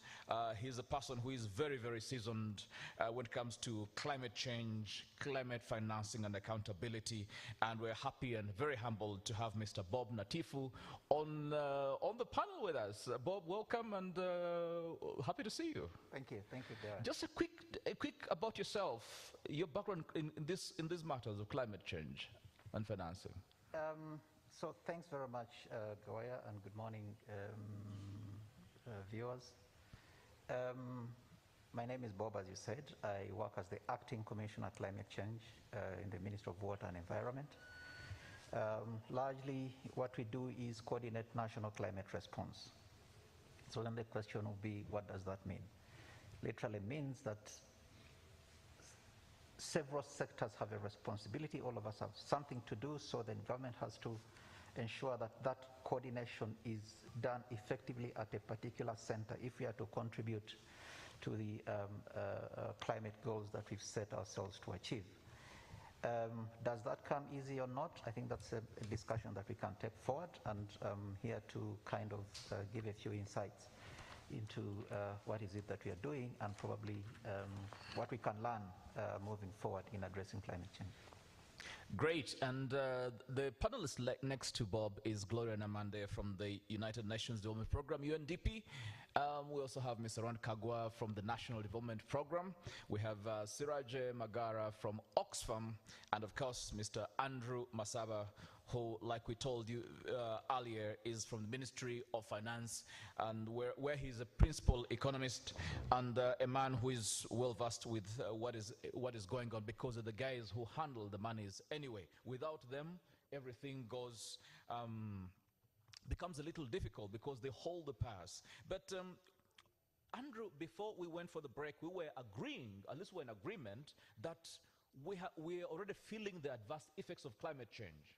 He's a person who is very, very seasoned when it comes to climate change, climate financing and accountability, and we're happy and very humbled to have Mr. Bob Natifu on the panel with us. Bob, welcome, and happy to see you. Thank you, Darren. Just a quick about yourself, your background in these matters of climate change and financing. So thanks very much, Gawaya, and good morning, viewers. My name is Bob, as you said. I work as the Acting Commissioner Climate Change in the Ministry of Water and Environment. Largely, what we do is coordinate national climate response. So then the question will be, what does that mean? Literally means that several sectors have a responsibility. All of us have something to do, so then government has to ensure that that coordination is done effectively at a particular center if we are to contribute to the climate goals that we've set ourselves to achieve. Does that come easy or not? I think that's a discussion that we can take forward, and I'm here to kind of give a few insights into what is it that we are doing, and probably what we can learn moving forward in addressing climate change. Great, and the panelist next to Bob is Gloria Namande from the United Nations Development Program, UNDP. We also have Mr. Ron Kagwa from the National Development Program. We have Siraje Magara from Oxfam, and of course, Mr. Andrew Masaba, who, like we told you earlier, is from the Ministry of Finance, and where he's a principal economist and a man who is well versed with what is going on, because of the guys who handle the monies anyway. Without them, everything goes becomes a little difficult because they hold the purse. But Andrew, before we went for the break, we were agreeing, at least we're in agreement, that we're already feeling the adverse effects of climate change.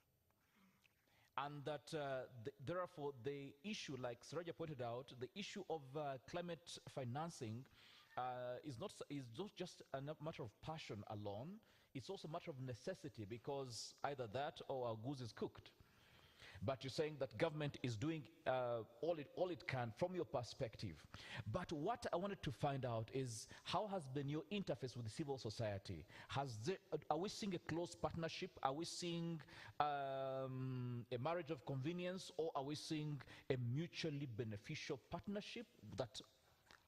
And that therefore the issue, like Saraja pointed out, the issue of climate financing is not just a matter of passion alone, it's also a matter of necessity, because either that or our goose is cooked. But you're saying that government is doing all it can from your perspective. But what I wanted to find out is, how has been your interface with the civil society? Are we seeing a close partnership? Are we seeing a marriage of convenience, or are we seeing a mutually beneficial partnership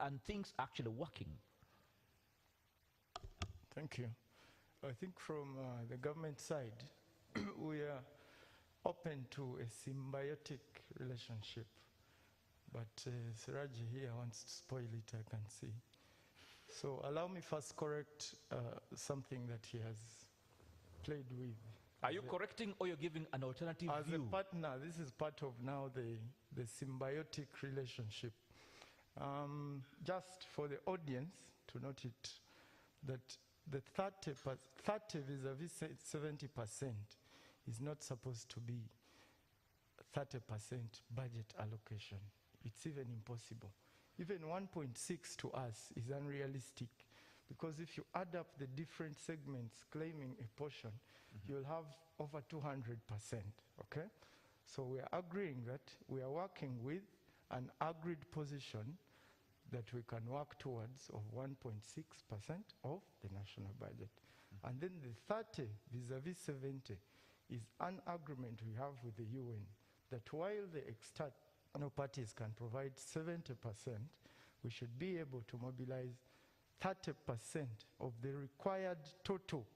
and things actually working? Thank you. I think from the government side, we are open to a symbiotic relationship. But Siraji here wants to spoil it, I can see. So allow me first correct something that he has played with. Are you correcting, or you're giving an alternative view? As a partner, this is part of now the symbiotic relationship. Just for the audience to note it, that the 30 vis-a-vis 70% is not supposed to be 30% budget allocation. It's even impossible. Even 1.6 to us is unrealistic, because if you add up the different segments claiming a portion, you'll have over 200%, okay? So we are agreeing that we are working with an agreed position that we can work towards of 1.6% of the national budget. And then the 30 vis-a-vis 70 is an agreement we have with the UN that while the external parties can provide 70%, we should be able to mobilize 30% of the required total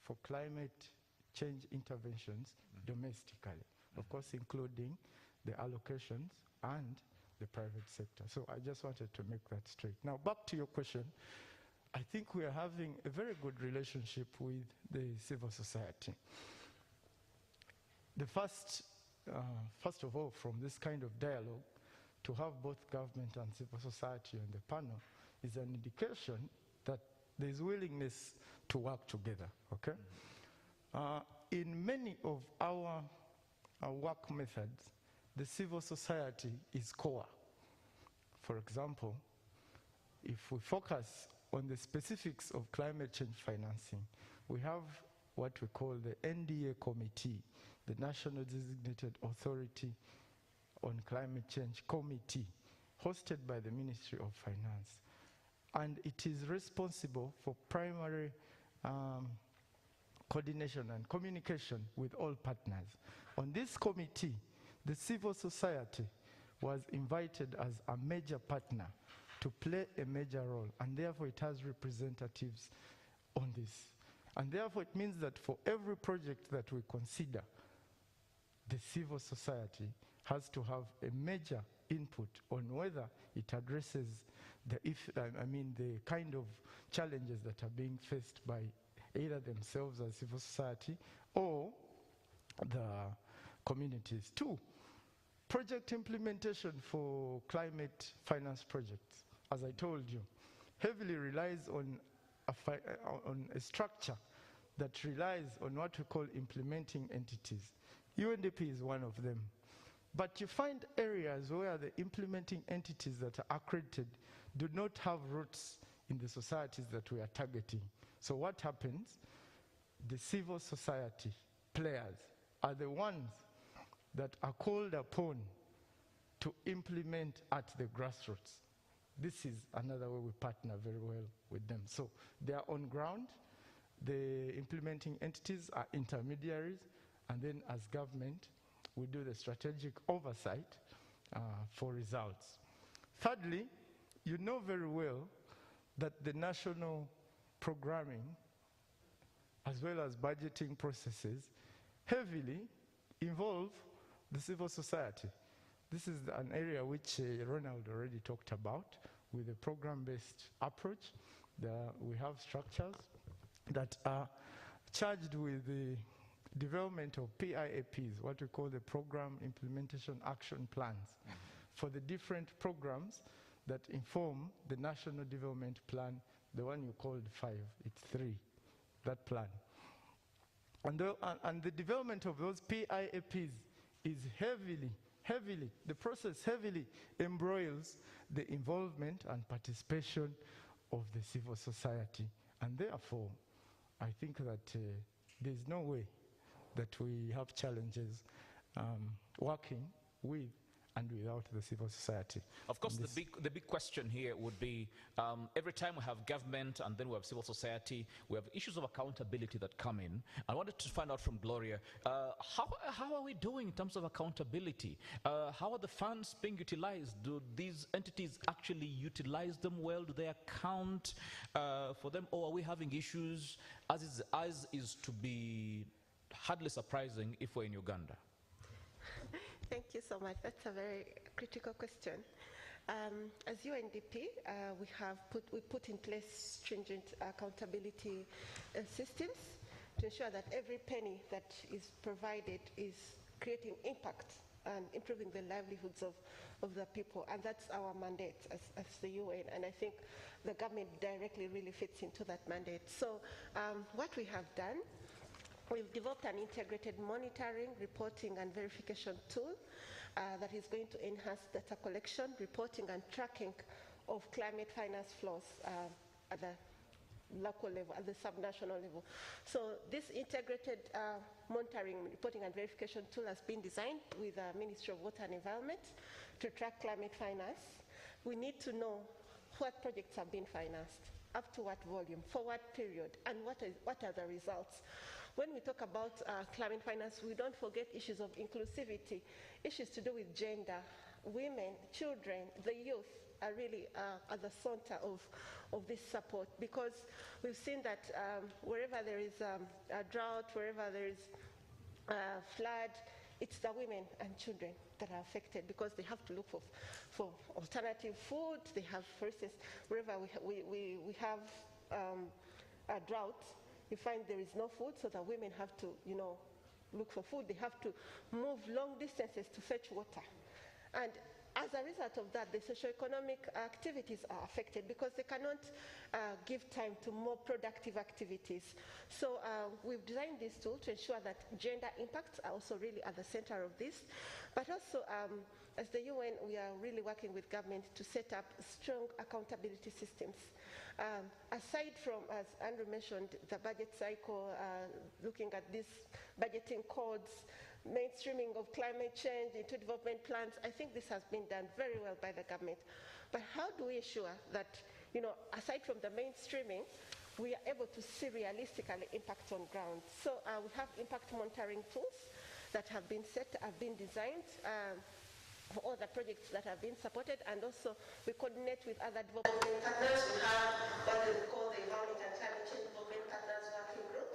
for climate change interventions domestically, of course including the allocations and the private sector. So I just wanted to make that straight. Now back to your question. I think we are having a very good relationship with the civil society. The first of all, from this kind of dialogue, to have both government and civil society on the panel is an indication that there's willingness to work together, okay? In many of our work methods, the civil society is core. For example, if we focus on the specifics of climate change financing, we have what we call the NDA Committee, the National Designated Authority on Climate Change Committee, hosted by the Ministry of Finance. And it is responsible for primary coordination and communication with all partners. On this committee, the civil society was invited as a major partner to play a major role, and therefore it has representatives on this. And therefore it means that for every project that we consider, the civil society has to have a major input on whether it addresses the kind of challenges that are being faced by either themselves as civil society or the communities. 2, project implementation for climate finance projects, as I told you, heavily relies on a structure that relies on what we call implementing entities. UNDP is one of them. But you find areas where the implementing entities that are accredited do not have roots in the societies that we are targeting. So what happens? The civil society players are the ones that are called upon to implement at the grassroots. This is another way we partner very well with them. So they are on ground, the implementing entities are intermediaries, and then as government, we do the strategic oversight for results. Thirdly, you know very well that the national programming as well as budgeting processes heavily involve the civil society. This is an area which Ronald already talked about with a program-based approach. We have structures that are charged with the development of PIAPs, what we call the Program Implementation Action Plans, for the different programs that inform the National Development Plan, the one you called 5, it's 3, that plan. And the development of those PIAPs is heavily, the process heavily embroils the involvement and participation of the civil society. And therefore, I think that there's no way that we have challenges working with and without the civil society. Of course, the big question here would be, every time we have government and then we have civil society, we have issues of accountability that come in. I wanted to find out from Gloria, how are we doing in terms of accountability? How are the funds being utilized? Do these entities actually utilize them well? Do they account for them? Or are we having issues, as is to be hardly surprising if we're in Uganda? Thank you so much. That's a very critical question. As UNDP, we put in place stringent accountability systems to ensure that every penny that is provided is creating impact and improving the livelihoods of the people. And that's our mandate as the UN. And I think the government directly really fits into that mandate. So what we have done, we've developed an integrated monitoring, reporting, and verification tool that is going to enhance data collection, reporting, and tracking of climate finance flows at the local level, at the subnational level. So this integrated monitoring, reporting, and verification tool has been designed with the Ministry of Water and Environment to track climate finance. We need to know what projects have been financed, up to what volume, for what period, and what are the results. When we talk about climate finance, we don't forget issues of inclusivity, issues to do with gender, women, children, the youth are really at the center of this support, because we've seen that wherever there is a drought, wherever there is flood, it's the women and children that are affected, because they have to look for alternative food. They have, for instance, wherever we have a drought, you find there is no food, so the women have to, look for food. They have to move long distances to fetch water. And as a result of that, the socioeconomic activities are affected because they cannot give time to more productive activities. So we've designed this tool to ensure that gender impacts are also really at the center of this. But also, as the UN, we are really working with government to set up strong accountability systems. Aside from, as Andrew mentioned, the budget cycle, looking at these budgeting codes, mainstreaming of climate change into development plans, I think this has been done very well by the government. But how do we ensure that, aside from the mainstreaming, we are able to see realistically impact on ground? So we have impact monitoring tools that have been designed for all the projects that have been supported, and also we coordinate with other development partners. We have what we call the Environment and Climate Change Development Partners Working Group,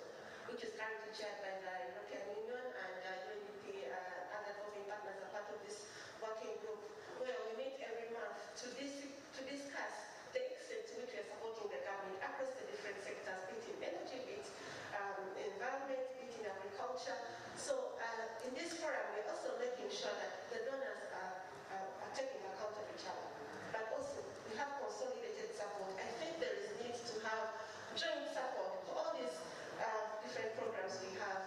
which is currently chaired by the European Union, and UNDP and other development partners are part of this working group, where we meet every month to discuss the extent to which we are supporting the government across the different sectors, be it in energy, be it environment, be it in agriculture. So in this forum, we're also making sure that the donors are taking account of each other. But also, we have consolidated support. I think there is need to have joint support for all these different programs we have.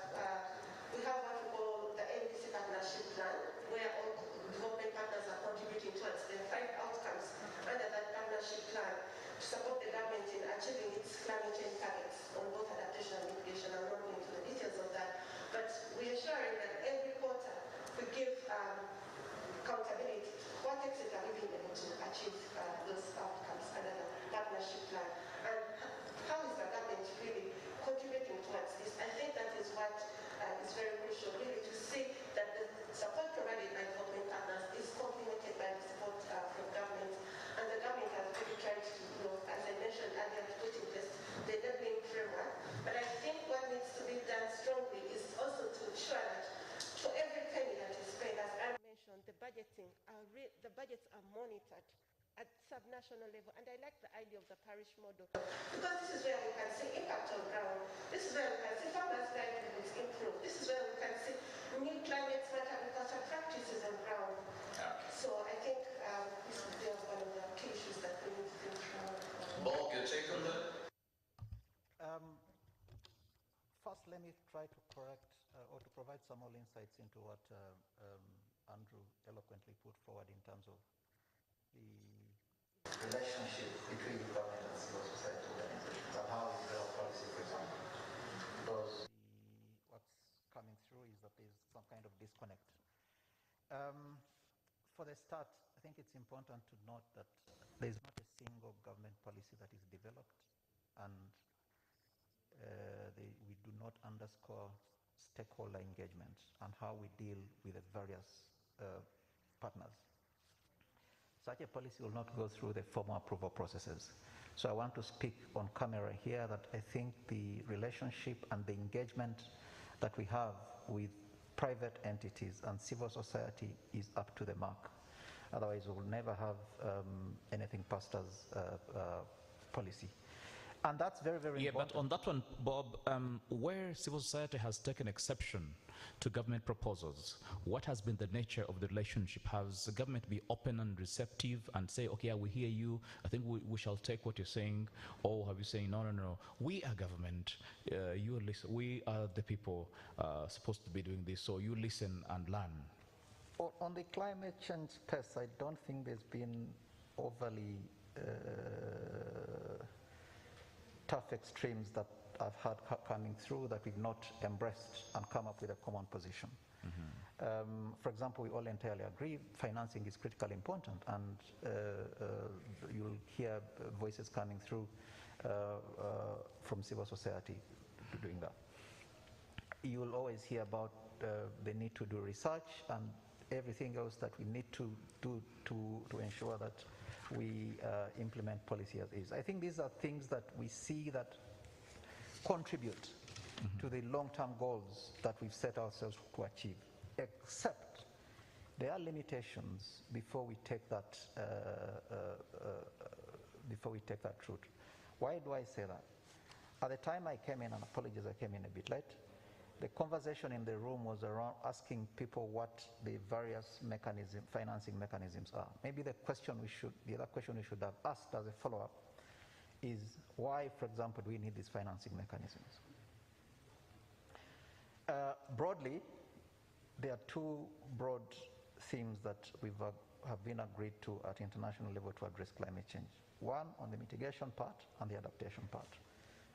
We have what we call the NDC Partnership Plan, where all development partners are contributing towards the 5 outcomes under that partnership plan to support the government in achieving its climate change targets on both adaptation and mitigation. I'm not going into the details of that, but we're ensuring that every quarter we give accountability. What extent are we being able to achieve those outcomes under the partnership plan? And how is the government really contributing towards this? I think that is what is very crucial, really, to see that the support provided by development partners is complemented by the support from government. And the government has really tried to, as I mentioned earlier, to put in place the enabling framework. But I think what needs to be done strongly is also to ensure that for every penny that is spent, as I mentioned, the budgets are monitored at subnational level, and I like the idea of the parish model, because this is where we can see impact on ground. This is where we can see farmers' livelihoods improve. This is where we can see new climate-smart agriculture practices on ground. So I think this is one of the key issues. First, let me try to correct or to provide some more insights into what Andrew eloquently put forward in terms of the relationship between the government and civil society organizations and how we develop policy, for example. Because what's coming through is that there's some kind of disconnect. For the start, I think it's important to note that there's not a single government policy that is developed, and we do not underscore stakeholder engagement and how we deal with the various partners. Such a policy will not go through the formal approval processes. So I want to speak on camera here that I think the relationship and the engagement that we have with private entities and civil society is up to the mark. Otherwise, we'll never have anything passed as policy. And that's very, very important. Yeah, but on that one, Bob, where civil society has taken exception to government proposals, what has been the nature of the relationship? Has the government been open and receptive and say, okay, yeah, we hear you, I think we shall take what you're saying, or have you saying, no, we are government, you listen, we are the people supposed to be doing this, so you listen and learn? On the climate change space, I don't think there's been overly tough extremes that I've had coming through that we've not embraced and come up with a common position. For example, we all entirely agree financing is critically important, and you'll hear voices coming through from civil society doing that. You'll always hear about the need to do research and everything else that we need to do to ensure that we implement policy as is. I think these are things that we see that contribute to the long-term goals that we've set ourselves to achieve, except there are limitations before we take that route. Why do I say that? At the time I came in, and apologies I came in a bit late, the conversation in the room was around asking people what the various financing mechanisms are. Maybe the other question we should have asked as a follow-up is why, for example, do we need these financing mechanisms? Broadly, there are two broad themes that have been agreed to at international level to address climate change. One on the mitigation part and the adaptation part.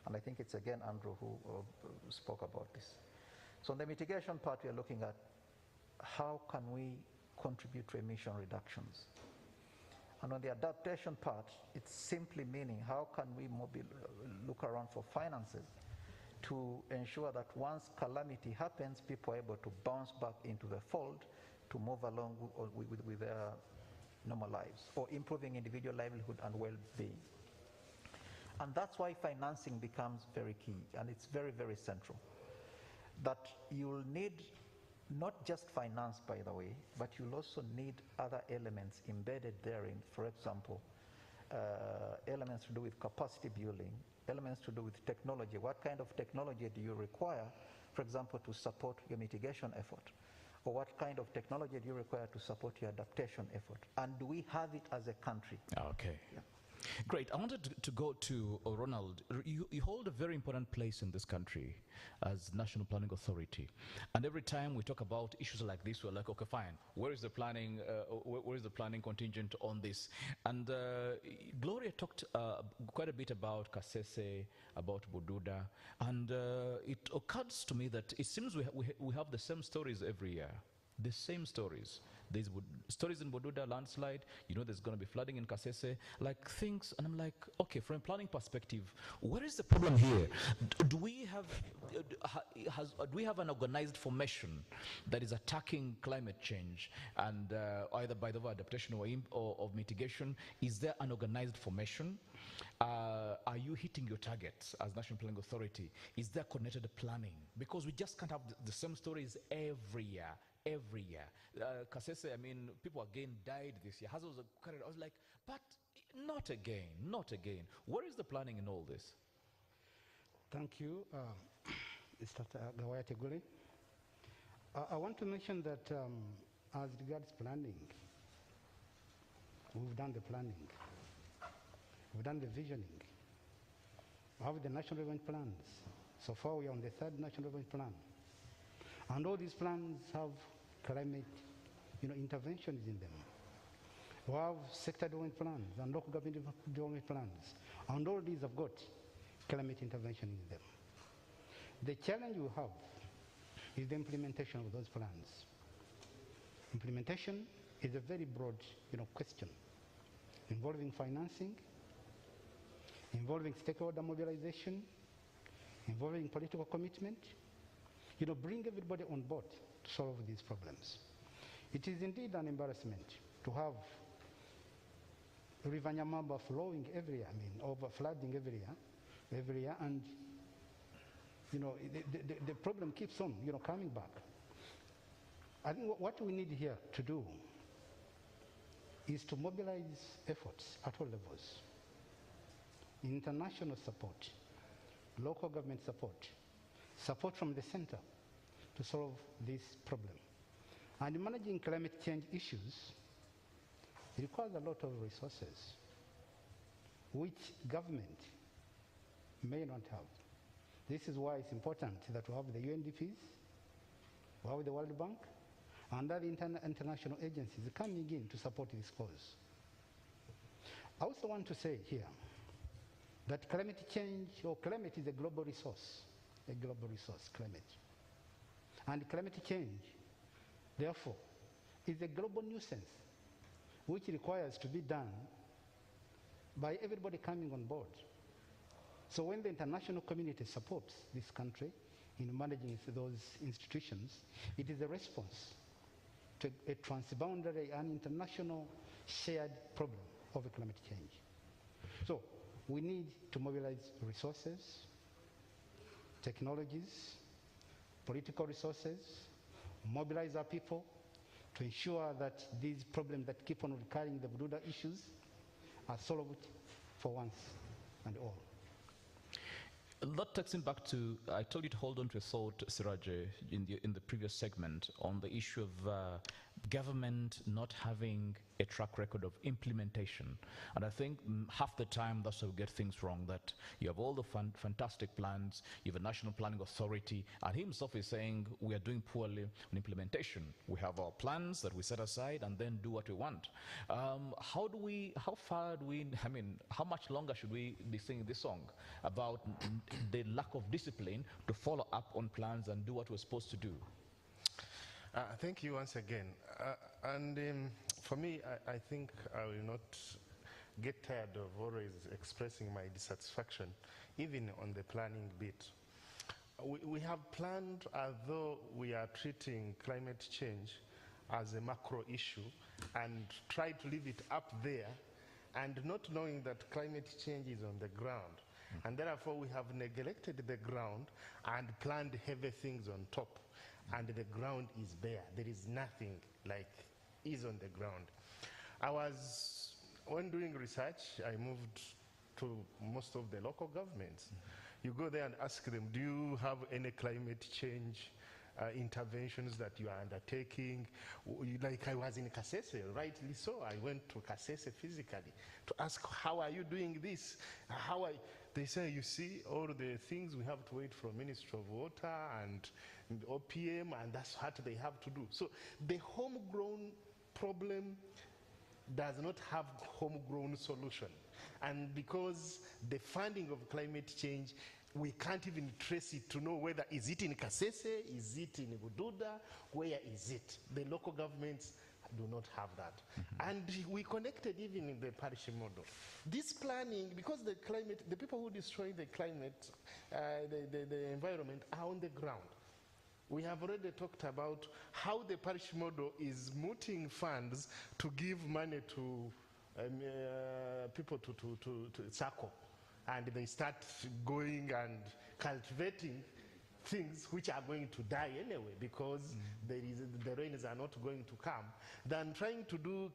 And I think it's again Andrew who spoke about this. So on the mitigation part, we are looking at how can we contribute to emission reductions. And on the adaptation part, it's simply meaning how can we look around for finances to ensure that once calamity happens, people are able to bounce back into the fold to move along with their normal lives, or improving individual livelihood and well-being. And that's why financing becomes very key, and it's very, very central. That you'll need not just finance, by the way, but you'll also need other elements embedded therein. For example, elements to do with capacity building, elements to do with technology. What kind of technology do you require, for example, to support your mitigation effort? Or what kind of technology do you require to support your adaptation effort? And do we have it as a country? Okay. Yeah. Great. I wanted to go to Ronald. You hold a very important place in this country as National Planning Authority. And every time we talk about issues like this, we're like, okay, fine. Where is the planning? Where is the planning contingent on this? And Gloria talked quite a bit about Kasese, about Bududa. And it occurs to me that it seems we have the same stories every year. The same stories. There's stories in Bududa, landslide, there's going to be flooding in Kasese, like things, and I'm like, okay, from a planning perspective, where is the problem here? Do we have an organized formation that is attacking climate change, and either by the way adaptation or of mitigation? Is there an organized formation? Are you hitting your targets as National Planning Authority? Is there coordinated planning? Because we just can't have the same stories every year. Every year. Kasese, I mean, people again died this year. I was like, but not again, not again. Where is the planning in all this? Thank you, Mr. Gawaya Teguli. I want to mention that as regards planning, we've done the planning. We've done the visioning. We have the national event plans. So far, we are on the third national development plan. And all these plans have climate interventions in them. We have sector development plans and local government development plans. And all these have got climate intervention in them. The challenge we have is the implementation of those plans. Implementation is a very broad question involving financing, involving stakeholder mobilization, involving political commitment, bring everybody on board to solve these problems. It is indeed an embarrassment to have River Nyamamba flowing every year, over flooding every year, and the problem keeps on coming back. I think what we need here to do is to mobilize efforts at all levels. International support, local government support, support from the center to solve this problem. And managing climate change issues requires a lot of resources, which government may not have. This is why it's important that we have the UNDPs, we have the World Bank, and other international agencies coming in to support this cause. I also want to say here that climate change, or climate, is a global resource, climate. And climate change, therefore, is a global nuisance, which requires to be done by everybody coming on board. So when the international community supports this country in managing those institutions, it is a response to a transboundary and international shared problem of climate change. So we need to mobilize resources, technologies, political resources, mobilize our people to ensure that these problems that keep on recurring, the broader issues, are solved for once and all. That takes me back to, I told you to hold on to a thought, Siraje, in the previous segment on the issue of government not having a track record of implementation. And I think half the time that's how we get things wrong, that you have all the fantastic plans, you have a national planning authority, and he himself is saying we are doing poorly on implementation. We have our plans that we set aside and then do what we want. How much longer should we be singing this song about the lack of discipline to follow up on plans and do what we're supposed to do? Thank you once again. For me, I think I will not get tired of always expressing my dissatisfaction, even on the planning bit. We have planned, although we are treating climate change as a macro issue, and try to leave it up there, and not knowing that climate change is on the ground. And therefore, we have neglected the ground and planned heavy things on top. And the ground is bare. There is nothing like is on the ground. When doing research, I moved to most of the local governments. You go there and ask them, do you have any climate change interventions that you are undertaking? Like I was in Kasese, rightly so. I went to Kasese physically to ask, how are you doing this? They say, you see, all the things we have to wait from Ministry of Water and OPM, and that's what they have to do. So the homegrown problem does not have homegrown solution. And because the funding of climate change, we can't even trace it to know whether is it in Kasese, is it in Bududa, where is it? The local governments do not have that. And we connected even in the parish model. This planning, because the climate, the people who destroy the climate, the environment are on the ground. We have already talked about how the parish model is mooting funds to give money to people to circle. And they start going and cultivating things which are going to die anyway because the rains are not going to come, than trying to do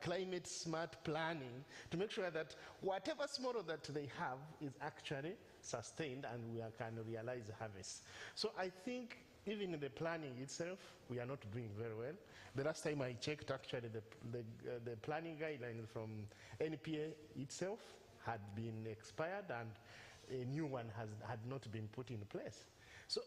climate smart planning to make sure that whatever small that they have is actually sustained and we can realize harvest. So I think even in the planning itself, we are not doing very well. The last time I checked, actually, the planning guidelines from NPA itself had been expired, and a new one had not been put in place. So,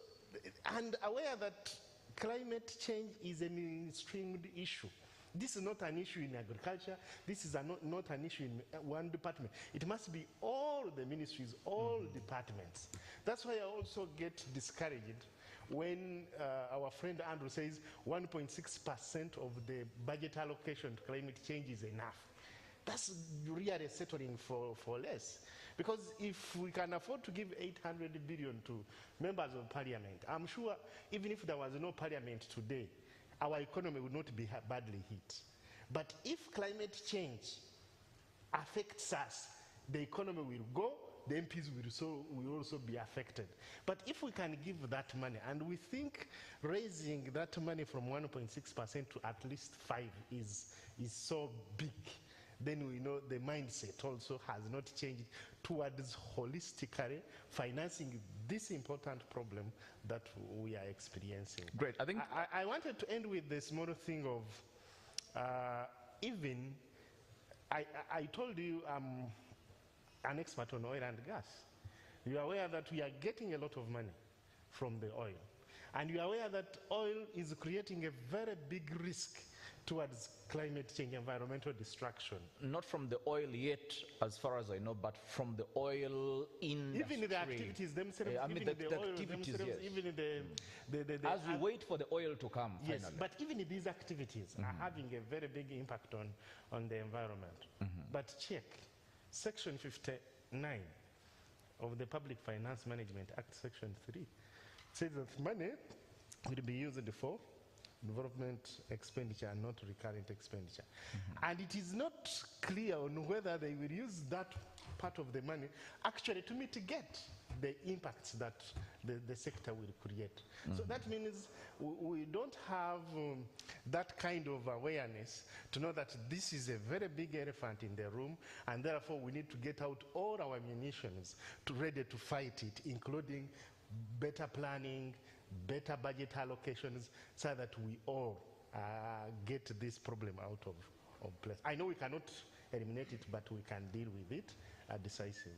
and aware that climate change is a mainstreamed issue. This is not an issue in agriculture. This is not an issue in one department. It must be all the ministries, all departments. That's why I also get discouraged when our friend Andrew says 1.6% of the budget allocation to climate change is enough. That's really settling for less. Because if we can afford to give 800 billion to members of parliament, I'm sure even if there was no parliament today, our economy would not be badly hit. But if climate change affects us, the economy will go, the MPs will also be affected. But if we can give that money, and we think raising that money from 1.6% to at least 5 is so big, then we know the mindset also has not changed towards holistically financing this important problem that we are experiencing. Great. I think I wanted to end with the small thing of I told you I'm an expert on oil and gas. You are aware that we are getting a lot of money from the oil. And you are aware that oil is creating a very big risk towards climate change, environmental destruction. not from the oil yet, as far as I know, but from the oil industry. Even the activities themselves, I mean, even the oil activities, themselves, yes. even the As we wait for the oil to come, yes, finally. but even these activities are having a very big impact on the environment. But check, Section 59 of the Public Finance Management Act, Section 3, says that money will be used for development expenditure and not recurrent expenditure. And it is not clear on whether they will use that part of the money actually to mitigate the impacts that the sector will create. So that means we don't have that kind of awareness to know that this is a very big elephant in the room, and therefore we need to get out all our munitions ready to fight it, including better planning, better budget allocations, so that we all get this problem out of place. I know we cannot eliminate it, but we can deal with it decisively.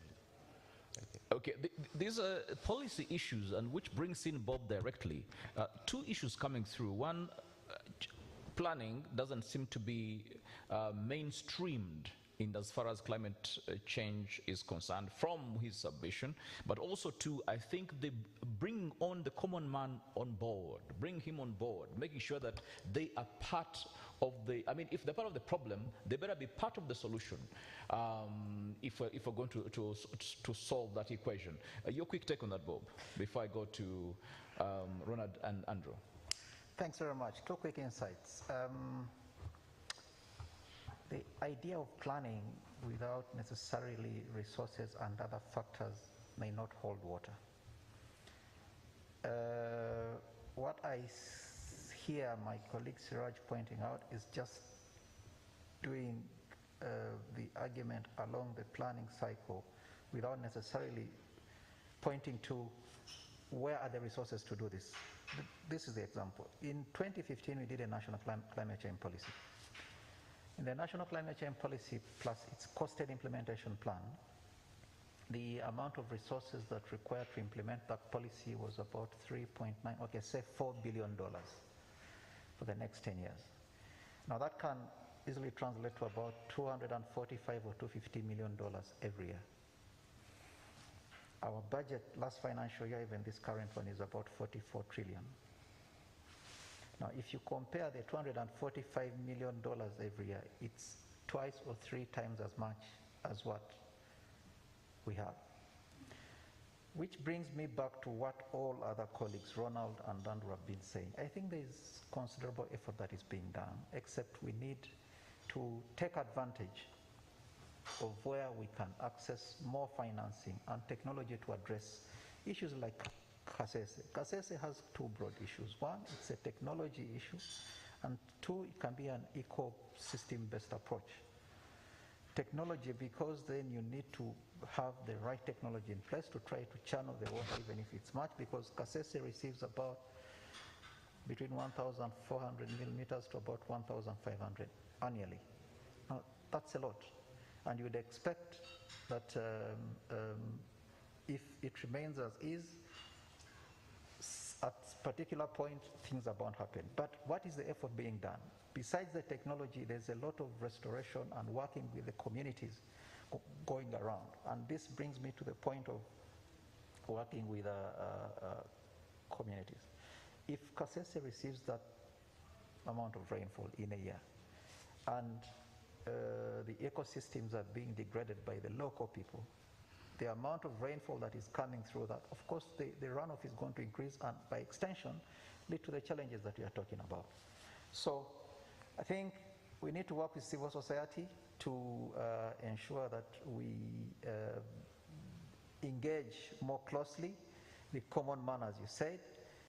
Okay, these are policy issues, and which brings in Bob directly. Two issues coming through. One, planning doesn't seem to be mainstreamed in as far as climate change is concerned from his submission, but also two, I think they bring on the common man on board, bring him on board, making sure that they are part of the, I mean, if they're part of the problem, they better be part of the solution if we're going to solve that equation. Your quick take on that, Bob, before I go to Ronald and Andrew. Thanks very much. Two quick insights. The idea of planning without necessarily resources and other factors may not hold water. What I hear my colleague Siraj pointing out is just doing the argument along the planning cycle without necessarily pointing to where are the resources to do this. This is the example. In 2015, we did a national climate change policy. In the National Climate Change Policy plus its costed implementation plan, the amount of resources that required to implement that policy was about 3.9, okay, say $4 billion for the next 10 years. Now that can easily translate to about $245 or $250 million every year. Our budget last financial year, even this current one, is about 44 trillion. Now, if you compare the $245 million every year, it's twice or 3 times as much as what we have. Which brings me back to what all other colleagues, Ronald and Andrew, have been saying. I think there is considerable effort that is being done, except we need to take advantage of where we can access more financing and technology to address issues like CSBAG. CSBAG has 2 broad issues. One, it's a technology issue, and 2, it can be an ecosystem-based approach. Technology, because then you need to have the right technology in place to try to channel the water, even if it's much, because CSBAG receives about between 1,400 millimeters to about 1,500 annually. Now, that's a lot. And you'd expect that if it remains as is, at a particular point, things are bound to happen. But what is the effort being done? Besides the technology, there's a lot of restoration and working with the communities going around. And this brings me to the point of working with communities. If Kasese receives that amount of rainfall in a year, and the ecosystems are being degraded by the local people, the amount of rainfall that is coming through that, of course, the runoff is going to increase and by extension lead to the challenges that we are talking about. So I think we need to work with civil society to ensure that we engage more closely the common man, as you said,